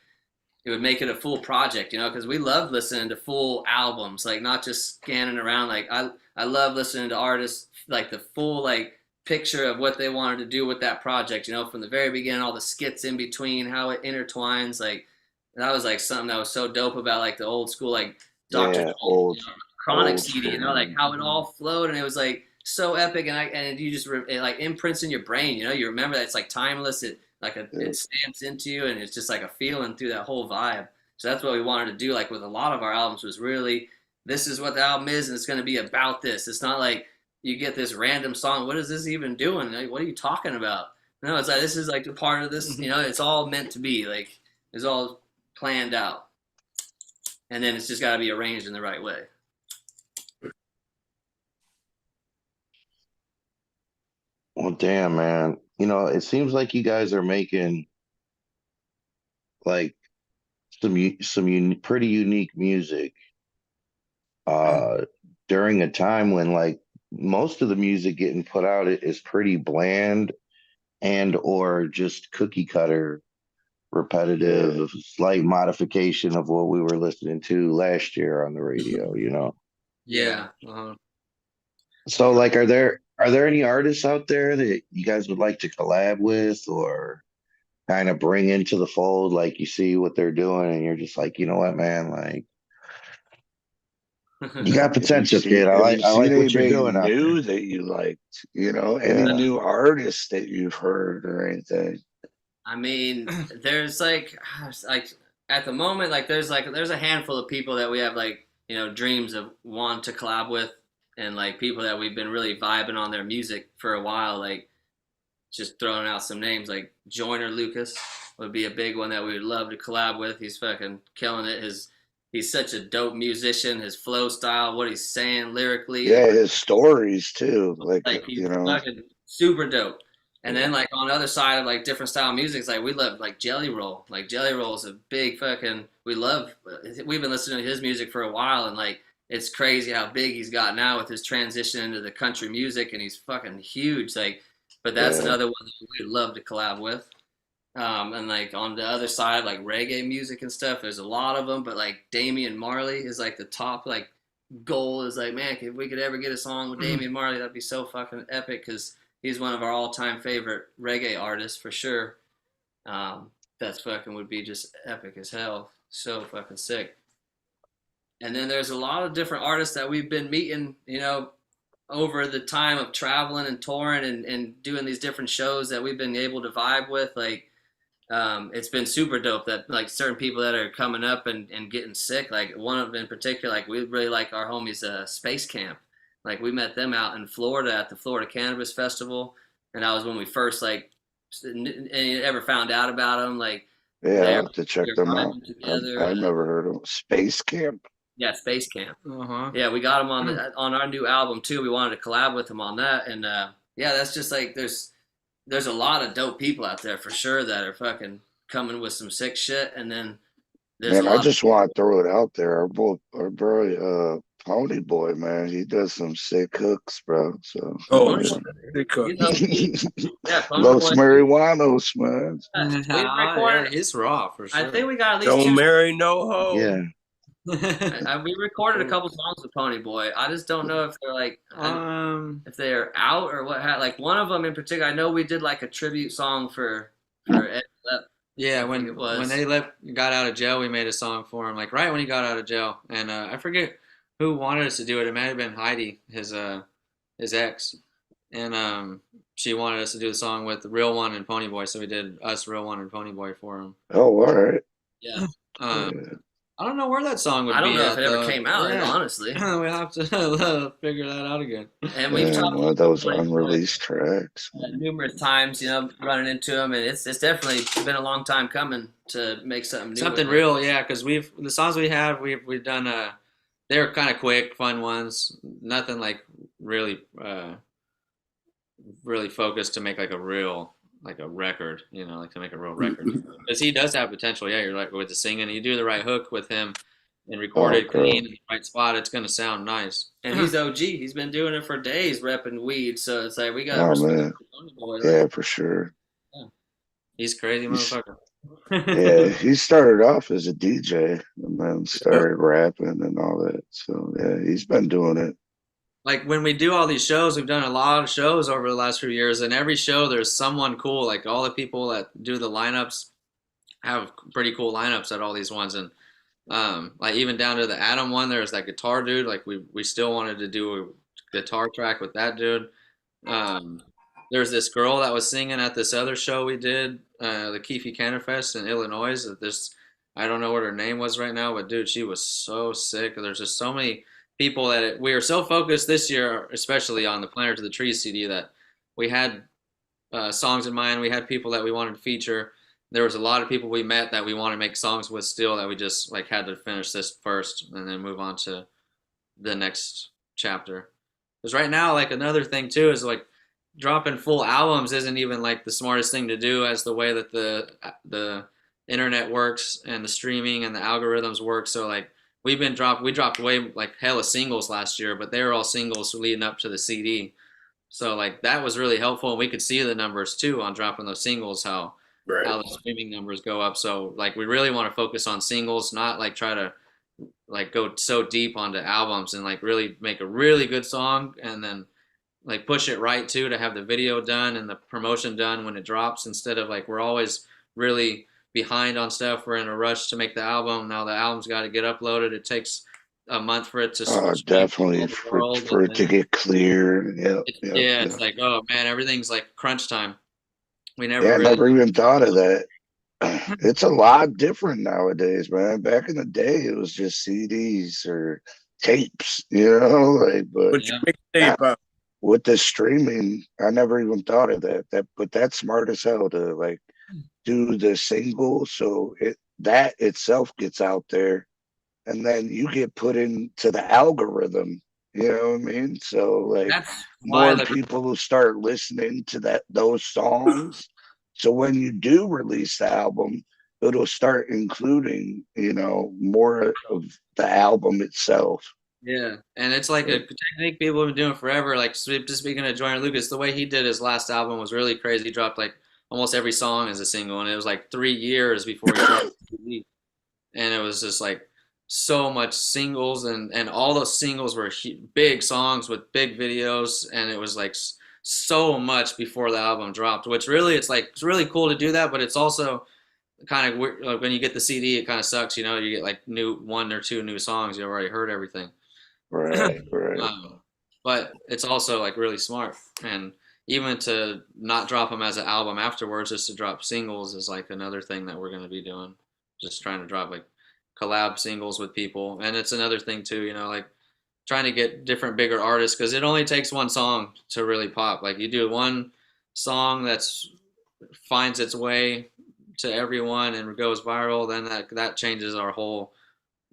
it would make it a full project, you know, because we love listening to full albums, like not just scanning around. Like I love listening to artists like the full like picture of what they wanted to do with that project, you know, from the very beginning, all the skits in between, how it intertwines. Like that was like something that was so dope about like the old school like Dr. Old, Chronic old CD, you school. know, like how it all flowed, and it was like so epic, and you just it like imprints in your brain, you know, you remember that it's like timeless, it stamps into you, and it's just like a feeling through that whole vibe. So that's what we wanted to do, like with a lot of our albums, was really, this is what the album is, and it's going to be about this. It's not like you get this random song, what is this even doing? Like, what are you talking about? No, it's like, this is like a part of this, you know, it's all meant to be, like, it's all planned out. And then it's just got to be arranged in the right way. Well, damn, man. You know, it seems like you guys are making like pretty unique music during a time when like most of the music getting put out is pretty bland and or just cookie cutter, repetitive, slight modification of what we were listening to last year on the radio, you know. Yeah. So like are there any artists out there that you guys would like to collab with or kind of bring into the fold? Like you see what they're doing and you're just like, you know what, man, like you got potential, kid. I like what you're doing out new there. that you liked, you know, any new artists that you've heard or anything? I mean, there's like at the moment, like there's a handful of people that we have like, you know, dreams of wanting to collab with, and like people that we've been really vibing on their music for a while. Like just throwing out some names, like Joyner Lucas would be a big one that we would love to collab with. He's fucking killing it. He's such a dope musician. His flow style, what he's saying lyrically. Yeah, his stories too. Like he's you know, fucking super dope. And then like on the other side of like different style music, it's like we love like Jelly Roll. Like Jelly Roll is a big fucking, we've been listening to his music for a while, and like it's crazy how big he's got now with his transition into the country music, and he's fucking huge. Like, but that's another one that we'd love to collab with. And like on the other side, like reggae music and stuff, there's a lot of them, but like Damian Marley is like the top like goal, is like, man, if we could ever get a song with Damian Marley, that'd be so fucking epic, because he's one of our all-time favorite reggae artists for sure. That's fucking would be just epic as hell. So fucking sick. And then there's a lot of different artists that we've been meeting, you know, over the time of traveling and touring and doing these different shows that we've been able to vibe with. Like, it's been super dope that like certain people that are coming up and getting sick. Like one of them in particular, like we really like our homies, Space Camp. Like we met them out in Florida at the Florida Cannabis Festival, and that was when we first like ever found out about them. Like, yeah, I have to check them out. I've never heard of Space Camp. Yeah, Space Camp. Yeah, we got them on our new album too. We wanted to collab with them on that, and yeah, that's just like there's a lot of dope people out there for sure that are fucking coming with some sick shit, and then there's Man, I just want to throw it out there. Our bro, Pony Boy, man, he does some sick hooks, bro. So sick hooks. Yeah, Los Marijuanos, man. He's raw for sure. I think we got at least Don't marry no hoe. Yeah. We recorded a couple songs with Pony Boy. I just don't know if they're like if they're out or what. Like one of them in particular, I know we did like a tribute song for Ed Lep. Yeah, when they got out of jail, we made a song for him. Like right when he got out of jail, and I forget who wanted us to do it. It might have been Heidi, his ex, and she wanted us to do the song with the Real One and Pony Boy, so we did us, Real One, and Pony Boy for him. Oh, all right. Yeah. I don't know where that song would be. I don't know if it ever though. came out, honestly. We'll have to figure that out again. And we've talked one of those unreleased tracks. Numerous times, you know, running into them, and it's definitely been a long time coming to make something new. Something real, yeah, because the songs we have, we've done, they're kind of quick, fun ones. Nothing like really focused to make like a record, you know, like to make a real record. Because he does have potential, yeah, you're like with the singing, you do the right hook with him, and record it Okay. clean in the right spot, it's gonna sound nice. And he's OG. He's been doing it for days, repping weed. So it's like we got Oh respect man, for Tony Boy. Like, yeah, for sure. yeah. He's crazy He's, motherfucker. yeah, he started off as a DJ and then started rapping and all that. So yeah, he's been doing it. Like when we do all these shows, we've done a lot of shows over the last few years, and every show there's someone cool. Like all the people that do the lineups have pretty cool lineups at all these ones, and like even down to the Adam one, there's that guitar dude. Like we still wanted to do a guitar track with that dude. There's this girl that was singing at this other show we did, the Keefe Cannon Fest in Illinois. This I don't know what her name was right now, but dude, she was so sick. There's just so many people that we were so focused this year, especially on the Planter to the Trees CD, that we had songs in mind. We had people that we wanted to feature. There was a lot of people we met that we want to make songs with still, that we just like had to finish this first and then move on to the next chapter. Because right now, like another thing too is like dropping full albums isn't even like the smartest thing to do, as the way that the internet works and the streaming and the algorithms work. So like we dropped way like hella singles last year, but they were all singles leading up to the CD. So like that was really helpful, and we could see the numbers too on dropping those singles, how the streaming numbers go up. So like we really want to focus on singles, not like try to like go so deep onto albums, and like really make a really good song and then like push it right too, to have the video done and the promotion done when it drops, instead of like we're always really behind on stuff. We're in a rush to make the album. Now the album's got to get uploaded. It takes a month for it to Definitely for it to get clear. Yeah, it's like, oh man, everything's like crunch time. We never I really never even thought of that. It's a lot different nowadays, man. Back in the day, it was just CDs or tapes, like. But now, with the streaming, I never even thought of that. But that's smart as hell to like do the single, so that itself gets out there, and then you get put into the algorithm. You know what I mean? So like more people will start listening to those songs. So when you do release the album, it'll start including, more of the album itself. Yeah, and it's like a technique people have been doing forever. Like just speaking of Joyner Lucas, the way he did his last album was really crazy. He dropped like almost every song as a single, and it was like 3 years before he dropped the CD. And it was just like so much singles, and all those singles were big songs with big videos, and it was like so much before the album dropped, which really it's really cool to do that, but it's also kind of weird. Like when you get the CD, it kind of sucks, you get like 1 or 2 new songs, you've already heard everything. Right. But it's also like really smart, and even to not drop them as an album afterwards, just to drop singles is like another thing that we're going to be doing, just trying to drop like collab singles with people. And it's another thing too, like trying to get different bigger artists, because it only takes one song to really pop. Like you do one song that's finds its way to everyone and goes viral, then that changes our whole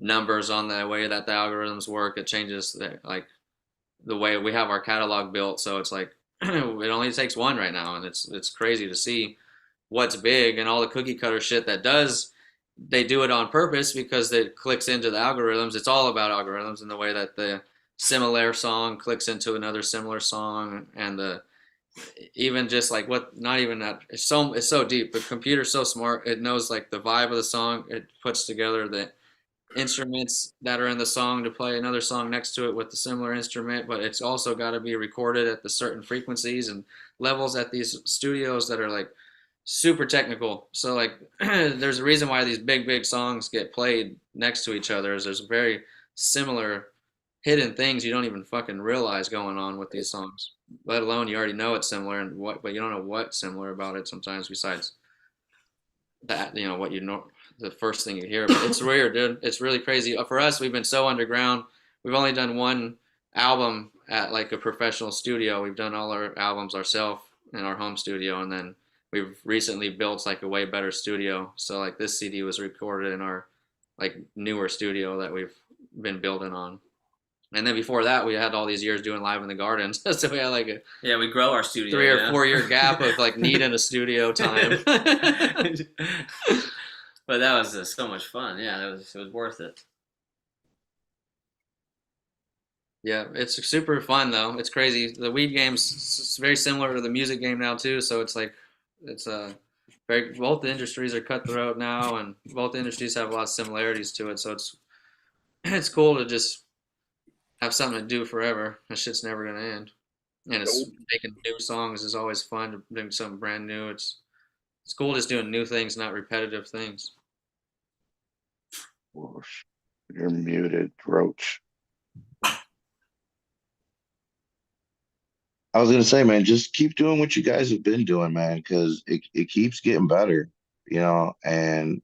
numbers on the way that the algorithms work. It changes the way we have our catalog built. So it's like it only takes one right now, and it's crazy to see what's big, and all the cookie cutter shit that they do it on purpose because it clicks into the algorithms. It's all about algorithms, and the way that the similar song clicks into another similar song, and even just like not even that, it's so deep. The computer's so smart, it knows like the vibe of the song. It puts together the instruments that are in the song to play another song next to it with the similar instrument, but it's also got to be recorded at the certain frequencies and levels at these studios that are like super technical. So like there's a reason why these big songs get played next to each other, is there's very similar hidden things you don't even fucking realize going on with these songs, let alone you already know it's similar, but you don't know what's similar about it sometimes, besides that, what you know, the first thing you hear. But it's weird, dude. It's really crazy. For us, we've been so underground. We've only done one album at like a professional studio. We've done all our albums ourselves in our home studio, and then we've recently built like a way better studio. So like this CD was recorded in our like newer studio that we've been building on. And then before that, we had all these years doing Live in the Gardens. So we had like we grow our studio 3 or 4 year gap of like needing a studio time. But that was so much fun. Yeah, it was worth it. Yeah, it's super fun though. It's crazy. The weed game's very similar to the music game now too. So it's like it's very both the industries are cutthroat now, and both industries have a lot of similarities to it. So it's it's cool to just have something to do forever. That shit's never gonna end. And it's making new songs is always fun to bring something brand new. It's cool just doing new things, not repetitive things. You're muted, Roach. I was gonna say, man, just keep doing what you guys have been doing, man, because it keeps getting better, and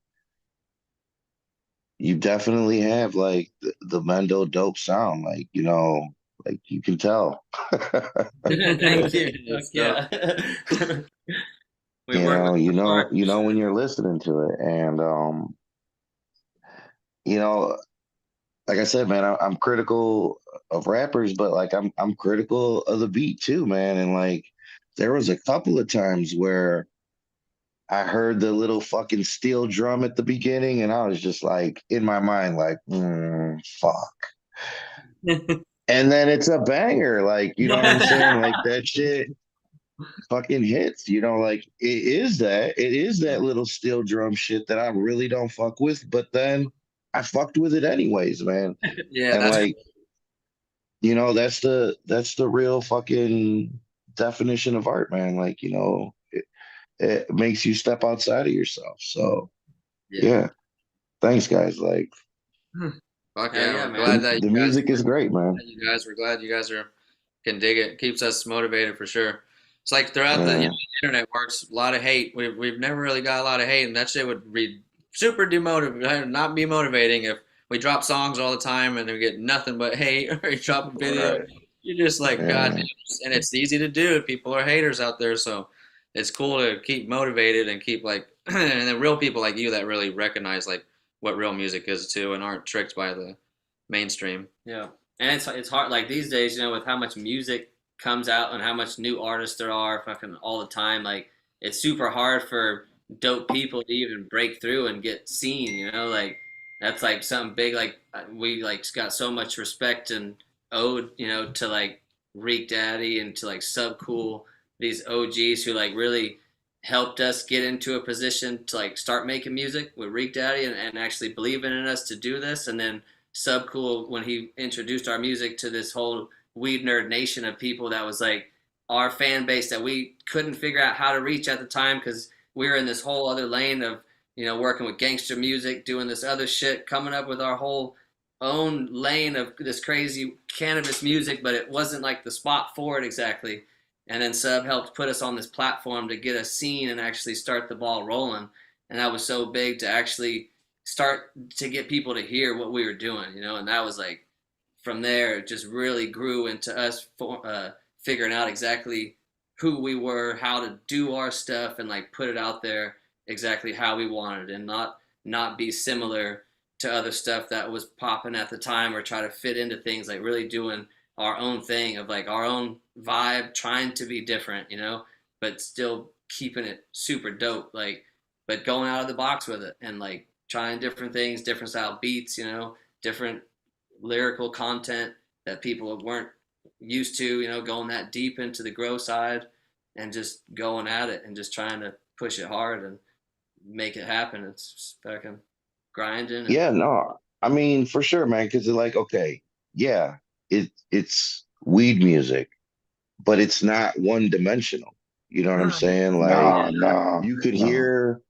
you definitely have like the Mendo dope sound, like you can tell. Thank you. Fuck yeah. We work with hard You know when you're listening to it, and you know, like I said, man, I'm critical of rappers, but like I'm critical of the beat too, man, and like there was a couple of times where I heard the little fucking steel drum at the beginning, and I was just like in my mind, like, fuck. And then it's a banger, like, you know what I'm saying? Like that shit fucking hits, like it is that little steel drum shit that I really don't fuck with, but then I fucked with it anyways, man. Yeah, And that's like, that's the real fucking definition of art, man. Like, it makes you step outside of yourself. So yeah. Thanks, guys. Like, fuck Hell yeah, yeah, we're man. glad that the music is great, man. we're glad you guys are can dig it. Keeps us motivated for sure. It's like throughout the internet works, a lot of hate. We've never really got a lot of hate, and that shit would be super demotivating, not be motivating if we drop songs all the time and we get nothing but hate, or you drop a video, you're just like, God, and it's easy to do. People are haters out there, so it's cool to keep motivated and keep like, and then real people like you that really recognize like what real music is too, and aren't tricked by the mainstream. Yeah, and it's hard like these days, with how much music comes out and how much new artists there are, fucking all the time. Like it's super hard for dope people to even break through and get seen. Like that's like something big. Like we like got so much respect and owed, to like Reek Daddy and to like Sub Cool, these OGs who like really helped us get into a position to like start making music with Reek Daddy and actually believing in us to do this, and then Sub Cool when he introduced our music to this whole weed nerd nation of people that was like our fan base that we couldn't figure out how to reach at the time because we were in this whole other lane of working with gangster music, doing this other shit, coming up with our whole own lane of this crazy cannabis music, but it wasn't like the spot for it exactly. And then Sub helped put us on this platform to get us seen and actually start the ball rolling. And that was so big to actually start to get people to hear what we were doing, and that was like, from there, it just really grew into us figuring out exactly who we were, how to do our stuff, and like put it out there exactly how we wanted, and not be similar to other stuff that was popping at the time, or try to fit into things. Like really doing our own thing of like our own vibe, trying to be different, but still keeping it super dope. Like, but going out of the box with it and like trying different things, different style beats, different lyrical content that people weren't used to, going that deep into the grow side and just going at it and just trying to push it hard and make it happen. It's fucking grinding. Yeah, no, I mean, for sure, man, because like, okay, yeah, it's weed music, but it's not one dimensional. You know what I'm saying? Like, you could hear,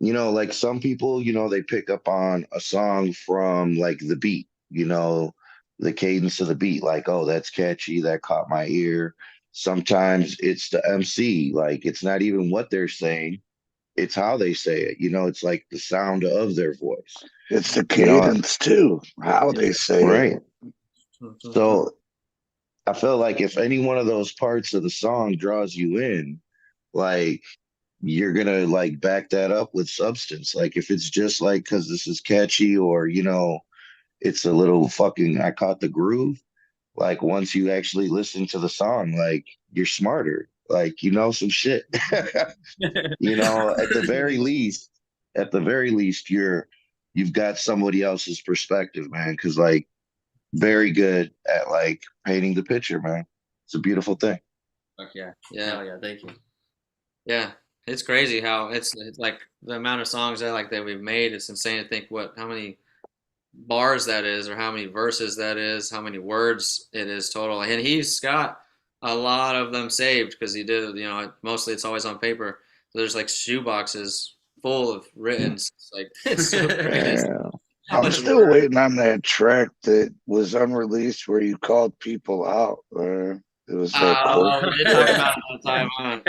like some people, they pick up on a song from like the beat, the cadence of the beat, like, oh, that's catchy, that caught my ear. Sometimes it's the MC, like it's not even what they're saying, it's how they say it. It's like the sound of their voice. It's the cadence too, how they say right. it. So I feel like if any one of those parts of the song draws you in, like you're gonna like back that up with substance. Like if it's just like because this is catchy, or it's a little fucking I caught the groove. Like once you actually listen to the song, like you're smarter. Like some shit. At the very least, you've got somebody else's perspective, man. Because like very good at like painting the picture, man. It's a beautiful thing. Fuck yeah. Yeah. Hell yeah. Thank you. Yeah, it's crazy how it's like the amount of songs that we've made. It's insane to think how many bars that is, or how many verses that is, how many words it is total. And he's got a lot of them saved because he did, mostly it's always on paper. So there's like shoe boxes full of written. It's like it's so crazy. Yeah. I'm still waiting on that track that was unreleased where you called people out. It was that Oh, quote. we did talk about it all the time, huh?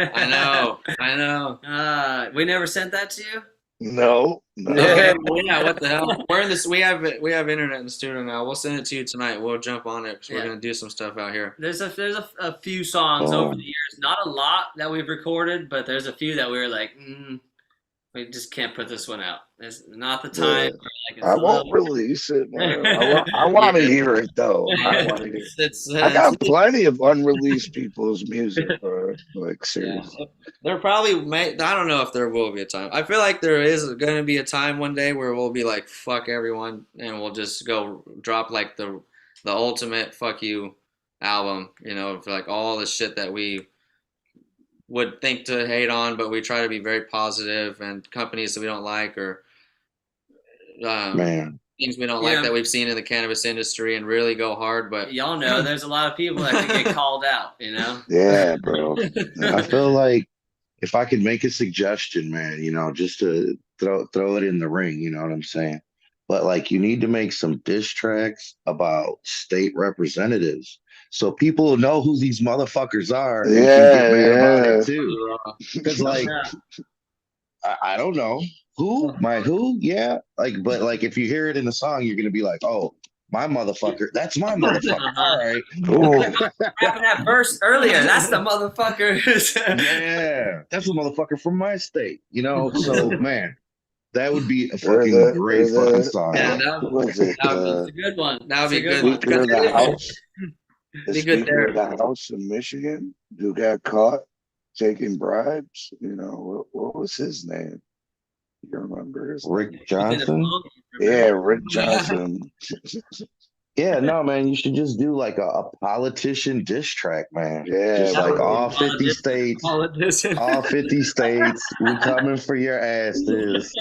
I know. We never sent that to you? No. Okay, well, yeah, what the hell? We're in this. We have internet in the studio now. We'll send it to you tonight. We'll jump on it because we're gonna do some stuff out here. There's a few songs over the years, not a lot that we've recorded, but there's a few that we were like, we just can't put this one out. It's not the time. Yeah. I won't release it, man. I want to hear it though. I want to hear it. I got plenty of unreleased people's music, bro. Like seriously. There probably I don't know if there will be a time. I feel like there is going to be a time one day where we'll be like, fuck everyone, and we'll just go drop like the ultimate fuck you album, for like all the shit that we would think to hate on, but we try to be very positive, and companies that we don't like, or things we don't like that we've seen in the cannabis industry, and really go hard. But y'all know there's a lot of people that can get called out, Yeah, bro. I feel like if I could make a suggestion, man, just to throw it in the ring, you know what I'm saying? But like you need to make some diss tracks about state representatives so people know who these motherfuckers are and can get mad about it too. Because like I don't know who, yeah. But like if you hear it in the song, you're gonna be like, oh, my motherfucker, that's my motherfucker. All right. Rapping that verse earlier, that's the motherfucker. Yeah, that's the motherfucker from my state, So man, that would be a fucking great fucking song. Yeah, that's a good one. That would be good. Speaker of the House. Be good there. Speaker of the House in Michigan, who got caught taking bribes. What was his name? You remember his Rick name? Johnson? Yeah, Rick Johnson. Yeah, no, man, you should just do like a politician diss track, man. Yeah, just like bro. all 50 states, all 50 states, we coming for your asses.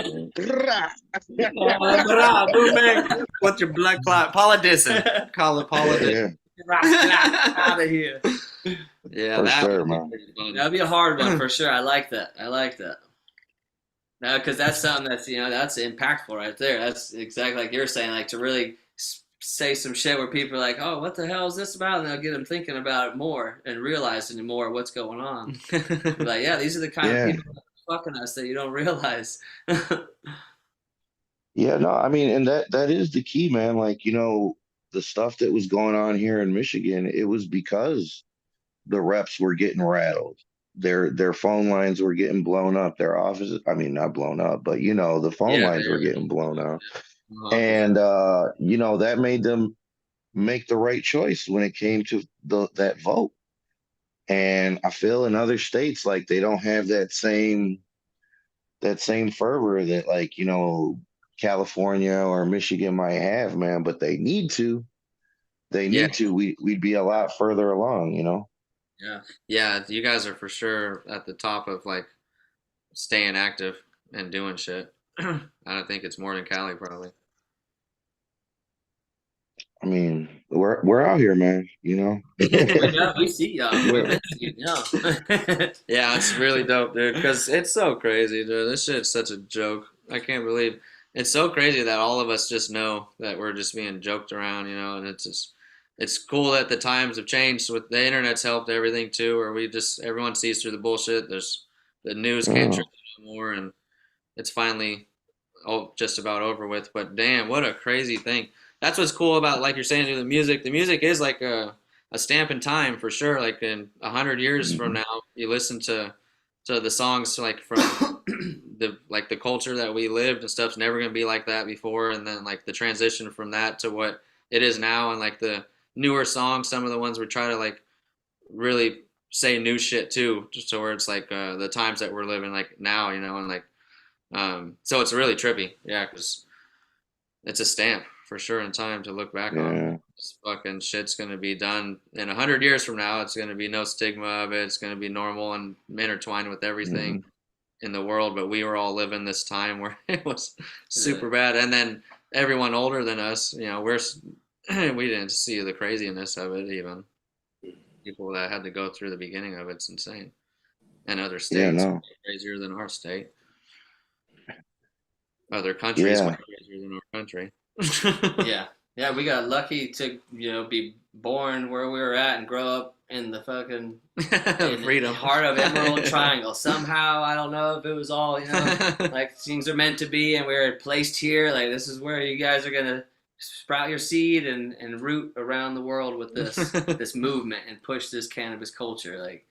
What's your blood clot? Politician. Call it politician. Out of here. Yeah, that'd be a hard one for sure. I like that. No, because that's something that's that's impactful right there. That's exactly like you're saying, like to really say some shit where people are like, oh, what the hell is this about? And they'll get them thinking about it more and realizing more what's going on. Like, yeah, these are the kind of people that are fucking us that you don't realize. Yeah, no, I mean, and that is the key, man. Like, the stuff that was going on here in Michigan, it was because the reps were getting rattled. Their phone lines were getting blown up. Their offices, I mean, not blown up, but the phone lines were getting blown up. And that made them make the right choice when it came to that vote. And I feel in other states, like they don't have that same fervor that like, California or Michigan might have, man, but they need to. We'd be a lot further along, Yeah, you guys are for sure at the top of like staying active and doing shit. I don't think it's more than Cali, probably. I mean, we're out here, man. We see y'all. Yeah, it's really dope, dude. Because it's so crazy, dude. This shit's such a joke. I can't believe it's so crazy that all of us just know that we're just being joked around, and it's cool that the times have changed with the internet's helped everything too, where everyone sees through the bullshit. There's the news can't trust anymore, and it's finally just about over with. But damn, what a crazy thing. That's what's cool about, like you're saying, the music. The music is like a stamp in time for sure. Like in 100 years from now, you listen to the songs like from the culture that we lived and stuff's never gonna be like that before. And then like the transition from that to what it is now, and like the newer songs, some of the ones we try to like really say new shit too, just so where it's like the times that we're living like now, and like so it's really trippy, yeah, because it's a stamp for sure in time to look back on. This fucking shit's gonna be done in 100 years from now. It's gonna be no stigma of it. It's gonna be normal and intertwined with everything in the world. But we were all living this time where it was super bad. And then everyone older than us, we didn't see the craziness of it. Even people that had to go through the beginning of it's insane. And other states crazier than our state. Other countries way crazier than our country. Yeah, we got lucky to be born where we were at and grow up in the fucking freedom heart of Emerald Triangle. Somehow, I don't know if it was all like things are meant to be, and we were placed here. Like this is where you guys are gonna sprout your seed and root around the world with this movement and push this cannabis culture. Like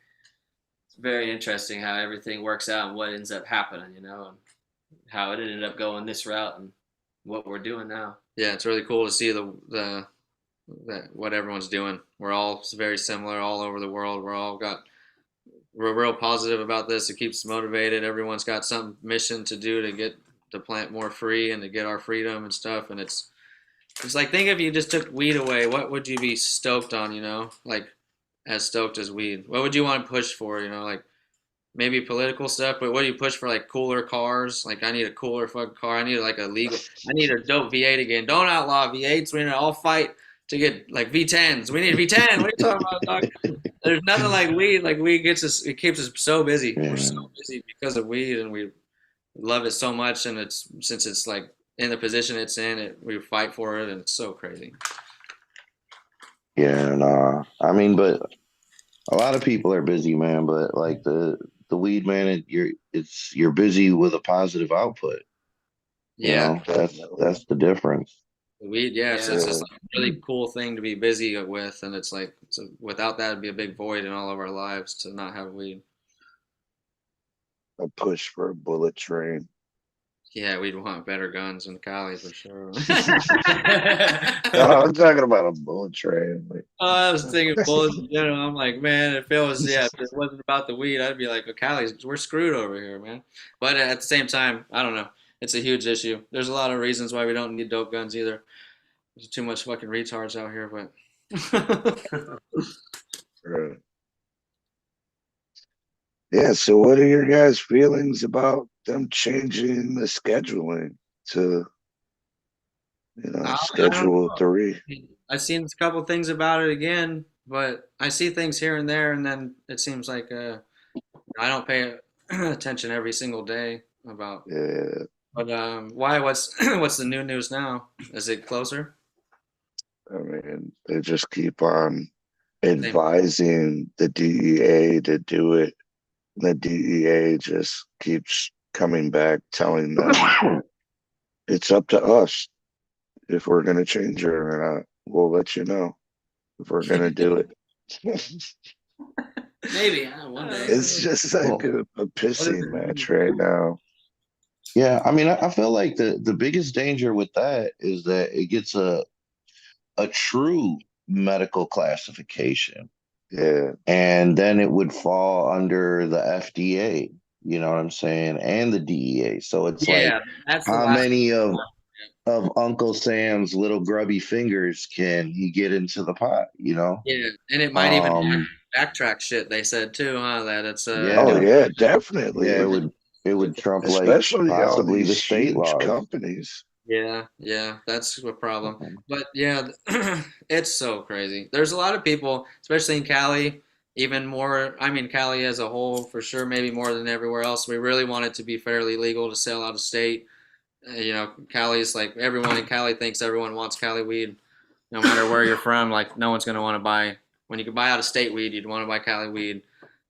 it's very interesting how everything works out and what ends up happening, and how it ended up going this route and what we're doing now. Yeah, it's really cool to see what everyone's doing. We're all very similar all over the world. We're real positive about this. It keeps us motivated. Everyone's got some mission to do to get the plant more free and to get our freedom and stuff. And it's like, think if you just took weed away, what would you be stoked on? Like as stoked as weed. What would you want to push for? Like maybe political stuff, but what do you push for? Like cooler cars? Like I need a cooler fucking car. I need like I need a dope V8 again. Don't outlaw V8s. We need to all fight to get like V10s. We need a V10. What are you talking about, dog? There's nothing like weed. Like weed it keeps us so busy. We're so busy because of weed, and we love it so much. And since it's like in the position it's in, we fight for it, and it's so crazy. Yeah, I mean, but a lot of people are busy, man. But like the weed, man, you're busy with a positive output. Yeah, that's the difference. Weed, it's just like a really cool thing to be busy with, and it's like without that, it'd be a big void in all of our lives to not have weed. A push for a bullet train. Yeah, we'd want better guns in Cali for sure. I'm talking about a bullet train. I was thinking bullets in general. I'm like, man, if it wasn't about the weed, I'd be like, oh, Cali, we're screwed over here, man. But at the same time, I don't know. It's a huge issue. There's a lot of reasons why we don't need dope guns either. There's too much fucking retards out here, but. Right. Yeah, so what are your guys' feelings about them changing the scheduling to, Schedule 3? I've seen a couple things about it again, but I see things here and there, and then it seems like I don't pay attention every single day about. Yeah. But why? What's the new news now? Is it closer? I mean, they just keep on advising the DEA to do it. The DEA just keeps coming back, telling them it's up to us if we're going to change it or not. We'll let you know if we're going to do it. Maybe one day. It's just like a pissing match right now. Yeah, I mean, I feel like the biggest danger with that is that it gets a true medical classification. Yeah. And then it would fall under the FDA, you know what I'm saying, and the DEA. So it's like, how many of Uncle Sam's little grubby fingers can he get into the pot, Yeah, and it might even backtrack shit. They said too, huh? That it's yeah, definitely. Yeah, it would trump especially like possibly all the state laws. Companies. Yeah, that's a problem. But yeah, it's so crazy. There's a lot of people, especially in Cali, even more. I mean, Cali as a whole, for sure, maybe more than everywhere else. We really want it to be fairly legal to sell out of state. Cali's like everyone in Cali thinks everyone wants Cali weed, no matter where you're from. Like no one's gonna want to buy when you can buy out of state weed. You'd want to buy Cali weed.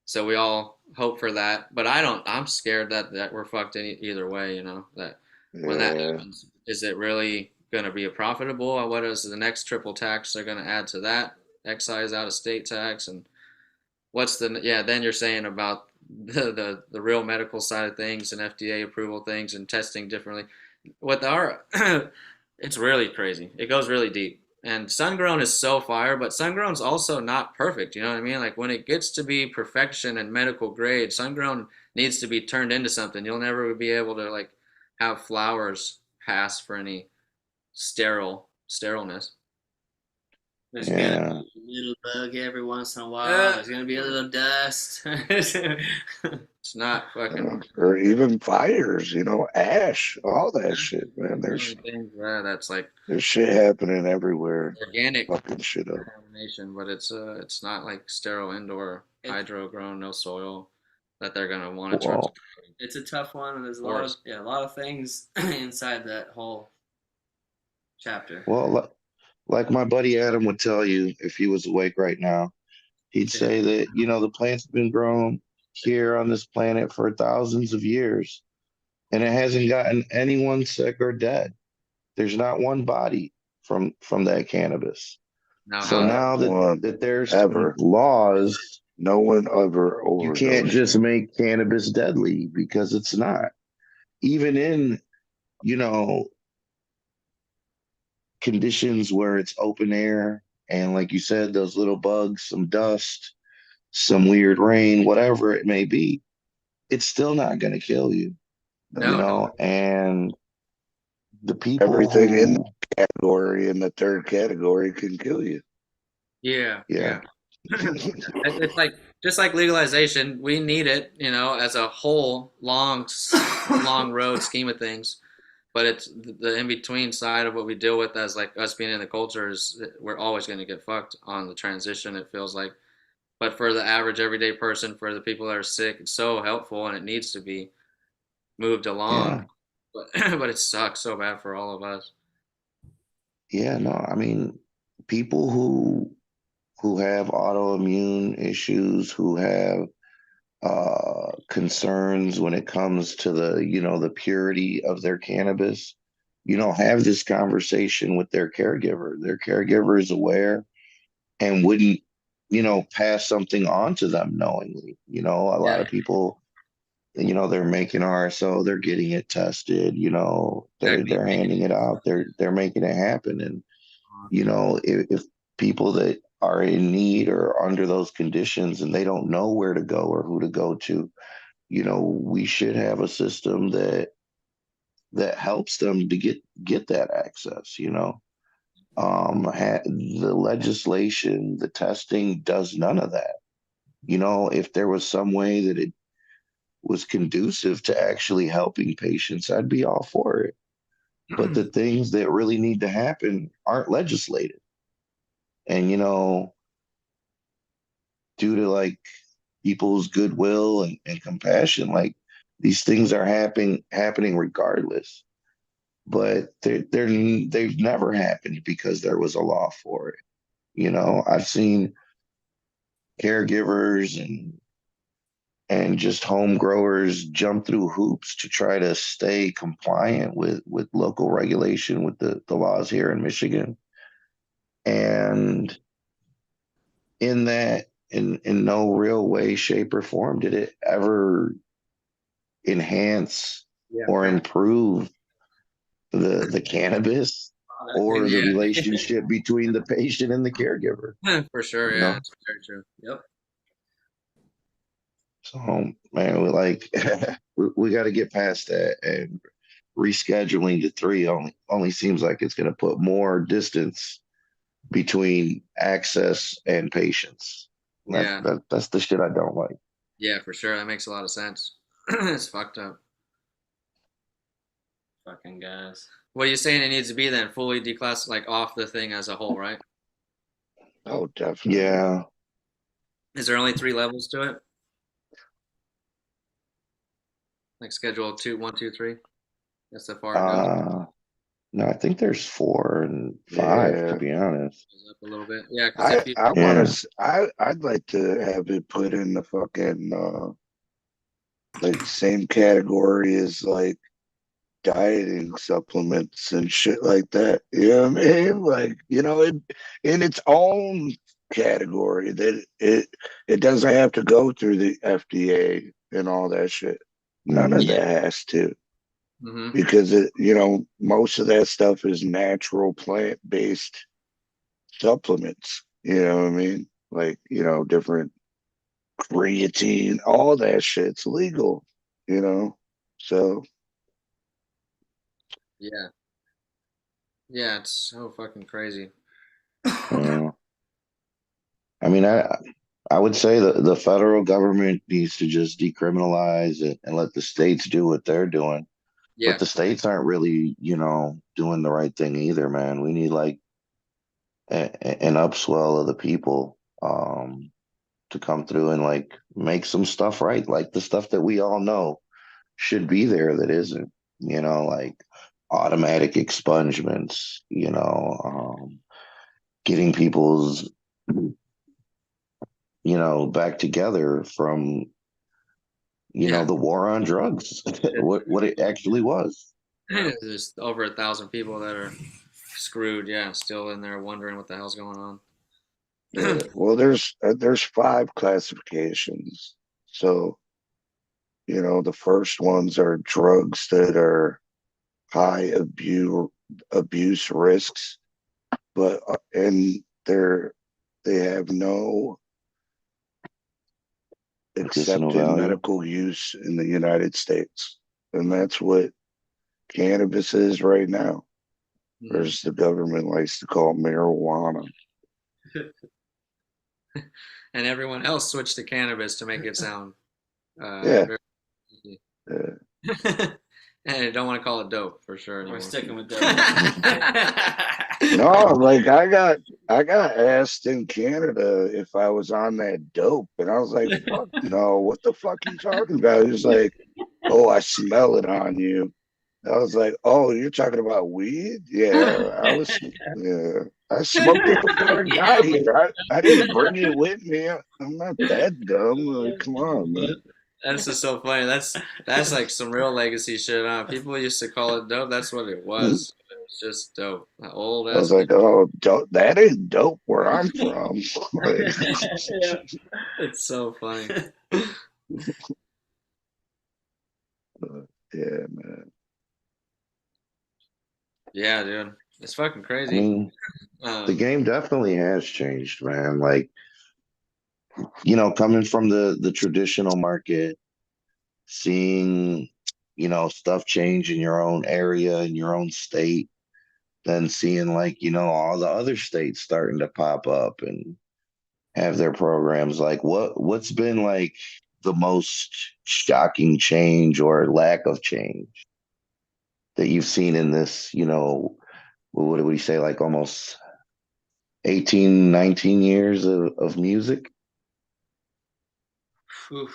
So we all hope for that. But I'm scared that we're fucked either way. That when that happens. Is it really going to be profitable? What is the next triple tax they're going to add to that? Excise out of state tax, and what's then you're saying about the real medical side of things and FDA approval things and testing differently. It's really crazy. It goes really deep. And sun-grown is so fire, but sun-grown's also not perfect. You know what I mean? Like when it gets to be perfection and medical grade, sun-grown needs to be turned into something. You'll never be able to like have flowers pass for any sterilness. There's Yeah. gonna be a little bug every once in a while. There's gonna be a little dust. It's not fucking. Or even fires, ash, all that shit, man. There's That's like shit happening everywhere. organic Fucking shit up. contamination, but it's not like sterile indoor hydro grown, no soil that they're gonna want to charge. Well, It's a tough one, and there's a Forest. lot of things inside that whole chapter. well, like my buddy Adam would tell you if he was awake right now, he'd say that, the plants have been grown here on this planet for thousands of years, and it hasn't gotten anyone sick or dead. There's not one body from that cannabis. Now, So now that there's ever laws, no one ever you can't overdosed. just make cannabis deadly because it's not. Even in, you know, conditions where it's open air and like you said, those little bugs, some dust, some weird rain, whatever it may be, it's still not going to kill you, and the people Everything in who, the category, in the third category, can kill you. Yeah. yeah. It's like just like legalization, we need it, as a whole long road scheme of things. But it's the in between side of what we deal with as like us being in the culture is we're always going to get fucked on the transition. It feels like, but for the average everyday person, for the people that are sick, it's so helpful and it needs to be moved along. Yeah. But it sucks so bad for all of us. Yeah, no, I mean, people who have autoimmune issues, who have concerns when it comes to the purity of their cannabis, have this conversation with their caregiver. Their caregiver is aware and wouldn't, pass something on to them knowingly. A lot of people, they're making RSO, they're getting it tested, they're handing it out, they're making it happen. And, if people that are in need or under those conditions and they don't know where to go or who to go to, we should have a system that helps them to get that access, the legislation, the testing does none of that. If there was some way that it was conducive to actually helping patients, I'd be all for it. But the things that really need to happen aren't legislated. And, due to like people's goodwill and compassion, like these things are happening regardless. But they've never happened because there was a law for it. I've seen caregivers and just home growers jump through hoops to try to stay compliant with local regulation, with the laws here in Michigan. And in no real way, shape, or form did it ever enhance or improve the cannabis or the relationship between the patient and the caregiver. For sure, yeah, that's very true. Yep. So, man, we got to get past that, and rescheduling to 3 only seems like it's going to put more distance between access and patients. That's the shit I don't like. Yeah, for sure. That makes a lot of sense. It's fucked up. Fucking guys. What are you saying it needs to be then? Fully declass, like off the thing as a whole, right? Oh, definitely. Yeah. Is there only 3 levels to it? Like schedule 2, 1, 2, 3? That's the far it goes. No, I think there's 4 and 5, to be honest. Up a little bit. Yeah, I'd like to have it put in the fucking like same category as like dieting supplements and shit like that. You know what I mean? Like, in its own category, that it doesn't have to go through the FDA and all that shit. None of that has to. Because most of that stuff is natural plant-based supplements. You know what I mean? Like, different creatine, all that shit's legal, So Yeah. Yeah, it's so fucking crazy. Yeah. I mean, I would say that the federal government needs to just decriminalize it and let the states do what they're doing. But Yeah. the states aren't really, doing the right thing either, man. We need like an upswell of the people to come through and like make some stuff right, like the stuff that we all know should be there that isn't, like automatic expungements, getting people's, back together from, Yeah. the war on drugs, what it actually was. There's over 1,000 people that are screwed. Yeah, still in there wondering what the hell's going on. Yeah. Well, there's five classifications. So, the first ones are drugs that are high abuse risks, but and they have no Medicinal accepted value. medical use in the United States. And that's what cannabis is right now, or as the government likes to call marijuana. And everyone else switched to cannabis to make it sound Yeah. very Yeah. and I don't want to call it dope for sure anymore. We're sticking with dope. No, like I got asked in Canada if I was on that dope, and I was like, "Fuck no! What the fuck you talking about?" He was like, "Oh, I smell it on you." I was like, "Oh, you're talking about weed?" Yeah, Yeah, I smoked it before I got here. I didn't bring it with me. I'm not that dumb. Like, come on, man. That's just so funny. That's like some real legacy shit, huh? People used to call it dope. That's what it was. It was just dope. Old I was ass. like, "Oh, dope, that ain't dope where I'm from." Like, Yeah. It's so funny. yeah, man. Yeah, dude. It's fucking I crazy. mean, the game definitely has changed, man. Like, coming from the traditional market, seeing, stuff change in your own area, in your own state, then seeing like, all the other states starting to pop up and have their programs. Like what's been like the most shocking change or lack of change that you've seen in this, what do we say, like almost 18, 19 years of music? Oof.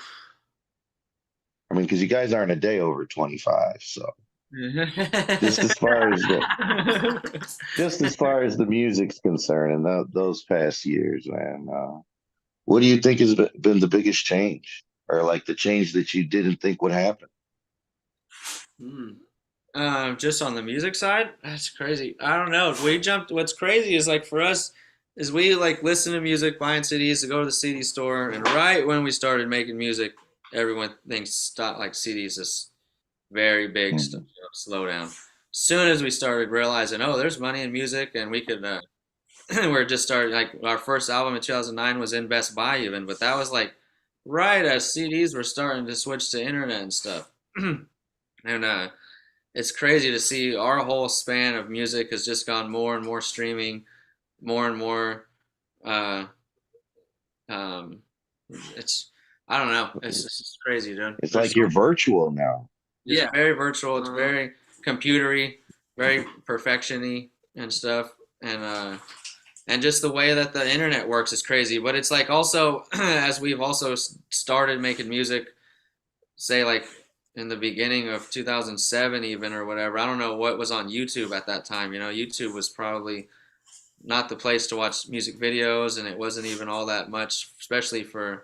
I mean, because you guys aren't a day over 25, so just as far as the music's concerned, and those past years, man, what do you think has been the biggest change, or like the change that you didn't think would happen? Just on the music side, that's crazy. I don't know. We jumped. What's crazy is like for us, is we like listen to music, buying CDs, to go to the CD store, and right when we started making music, everyone thinks stop like CDs is very big slow down. As soon as we started realizing, oh, there's money in music, and we could, we're just started like our first album in 2009 was in Best Buy even, but that was like right as CDs were starting to switch to internet and stuff, and it's crazy to see our whole span of music has just gone more and more streaming, more and more. Uh, um, it's I don't know. It's just crazy, dude. It's like you're virtual now. Yeah, very virtual. It's very computery, very perfection-y and stuff, and just the way that the internet works is crazy. But it's like also as we've also started making music, say like in the beginning of 2007 even or whatever. I don't know what was on YouTube at that time. YouTube was probably not the place to watch music videos, and it wasn't even all that much, especially for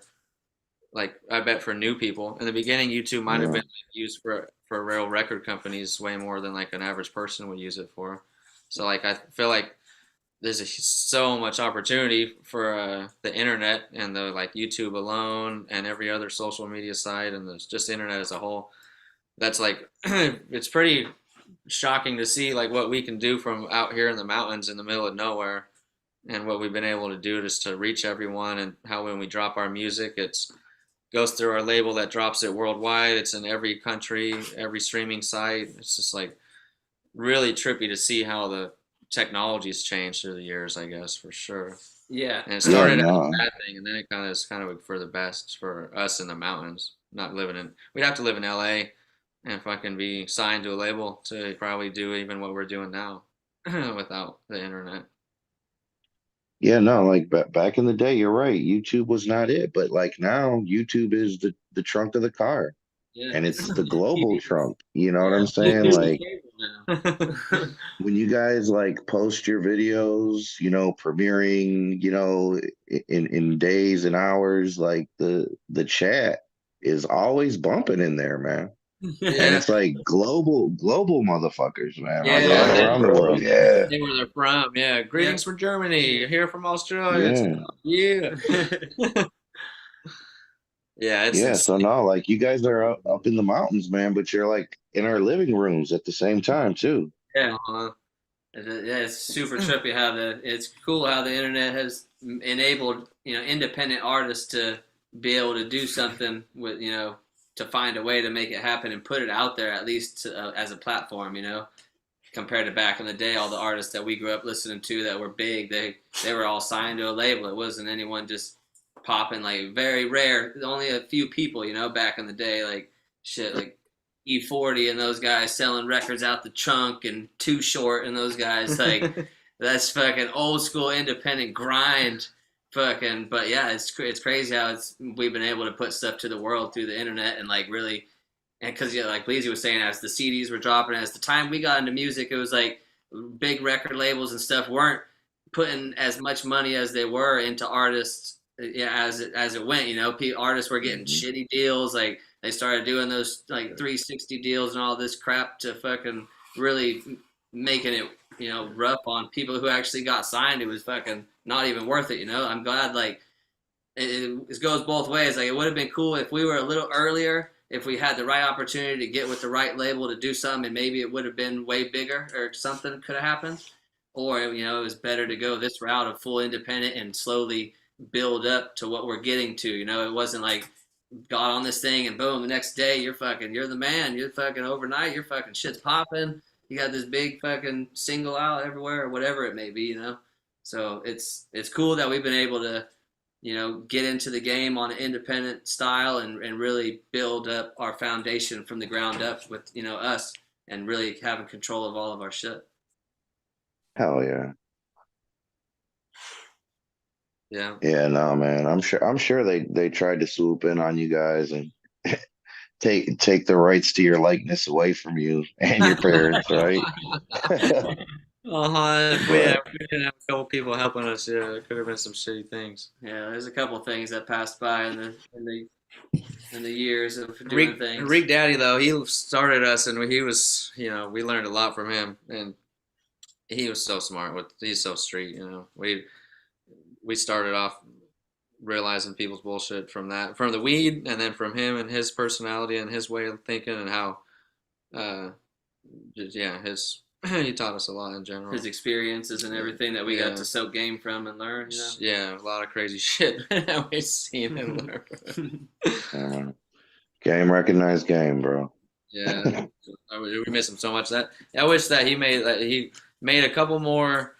like I bet for new people. In the beginning, YouTube might have been used for real record companies way more than like an average person would use it for. So like I feel like there's so much opportunity for the internet and the like YouTube alone and every other social media site and just the internet as a whole. That's like it's pretty shocking to see like what we can do from out here in the mountains in the middle of nowhere, and what we've been able to do just to reach everyone, and how when we drop our music, it's goes through our label that drops it worldwide. It's in every country, every streaming site. It's just like really trippy to see how the technology's changed through the years, I guess, for sure. Yeah. And it started Yeah, as no. a bad thing, and then it kind of is kind of for the best for us in the mountains. Not living in, we'd have to live in LA and fucking be signed to a label to probably do even what we're doing now without the internet. Yeah, no, like back in the day, you're right. YouTube was not it, but like now, YouTube is the trunk of the car, Yeah. and it's the global trunk. You know what I'm Yeah. saying? YouTube is Like cable now. when you guys like post your videos, premiering, in days and hours, like the chat is always bumping in there, man. And Yeah, it's like global motherfuckers, man, like yeah, all Yeah, around the bro. world. Yeah. they where they're from. Yeah, greetings from Germany. Here from Australia. It's, Yeah. yeah, yeah, it's Yeah, so insane. no, like you guys are up in the mountains, man, but you're like in our living rooms at the same time too. Yeah. Yeah, it's super trippy how it's cool how the internet has enabled, independent artists to be able to do something with, to find a way to make it happen and put it out there at least as a platform, compared to back in the day, all the artists that we grew up listening to that were big, they were all signed to a label. It wasn't anyone just popping, like very rare, only a few people, back in the day, like shit, like E40 and those guys selling records out the trunk and Too Short and those guys, like that's fucking old school independent grind, fucking. But yeah, it's crazy how we've been able to put stuff to the world through the internet and like really, and because like Bleezy was saying, as the CDs were dropping, as the time we got into music, it was like big record labels and stuff weren't putting as much money as they were into artists. Yeah, as it went, artists were getting shitty deals. Like they started doing those like 360 deals and all this crap to fucking really making it, rough on people who actually got signed. It was fucking not even worth it. I'm glad like it goes both ways. Like it would have been cool if we were a little earlier, if we had the right opportunity to get with the right label to do something, and maybe it would have been way bigger or something could have happened. Or it was better to go this route of full independent and slowly build up to what we're getting to. It wasn't like got on this thing and boom, the next day you're the man. You're fucking overnight. Your fucking shit's popping. You got this big fucking single out everywhere or whatever it may be. So it's cool that we've been able to, get into the game on an independent style and really build up our foundation from the ground up with, us and really having control of all of our shit. Hell yeah. Yeah. Yeah, no, man. I'm sure they tried to swoop in on you guys and take the rights to your likeness away from you and your parents, right? If we But didn't have a couple people helping us, yeah, it could have been some shitty things. Yeah, there's a couple things that passed by in the years of doing things. Rick Daddy though, he started us, and he was, we learned a lot from him, and he was so smart. He's so street, We started off realizing people's bullshit from the weed, and then from him and his personality and his way of thinking and how, he taught us a lot in general. His experiences and everything that we got to soak game from and learn. Yeah, a lot of crazy shit that we've seen and learned. game recognized game, bro. Yeah, we miss him so much. That I wish that he made a couple more,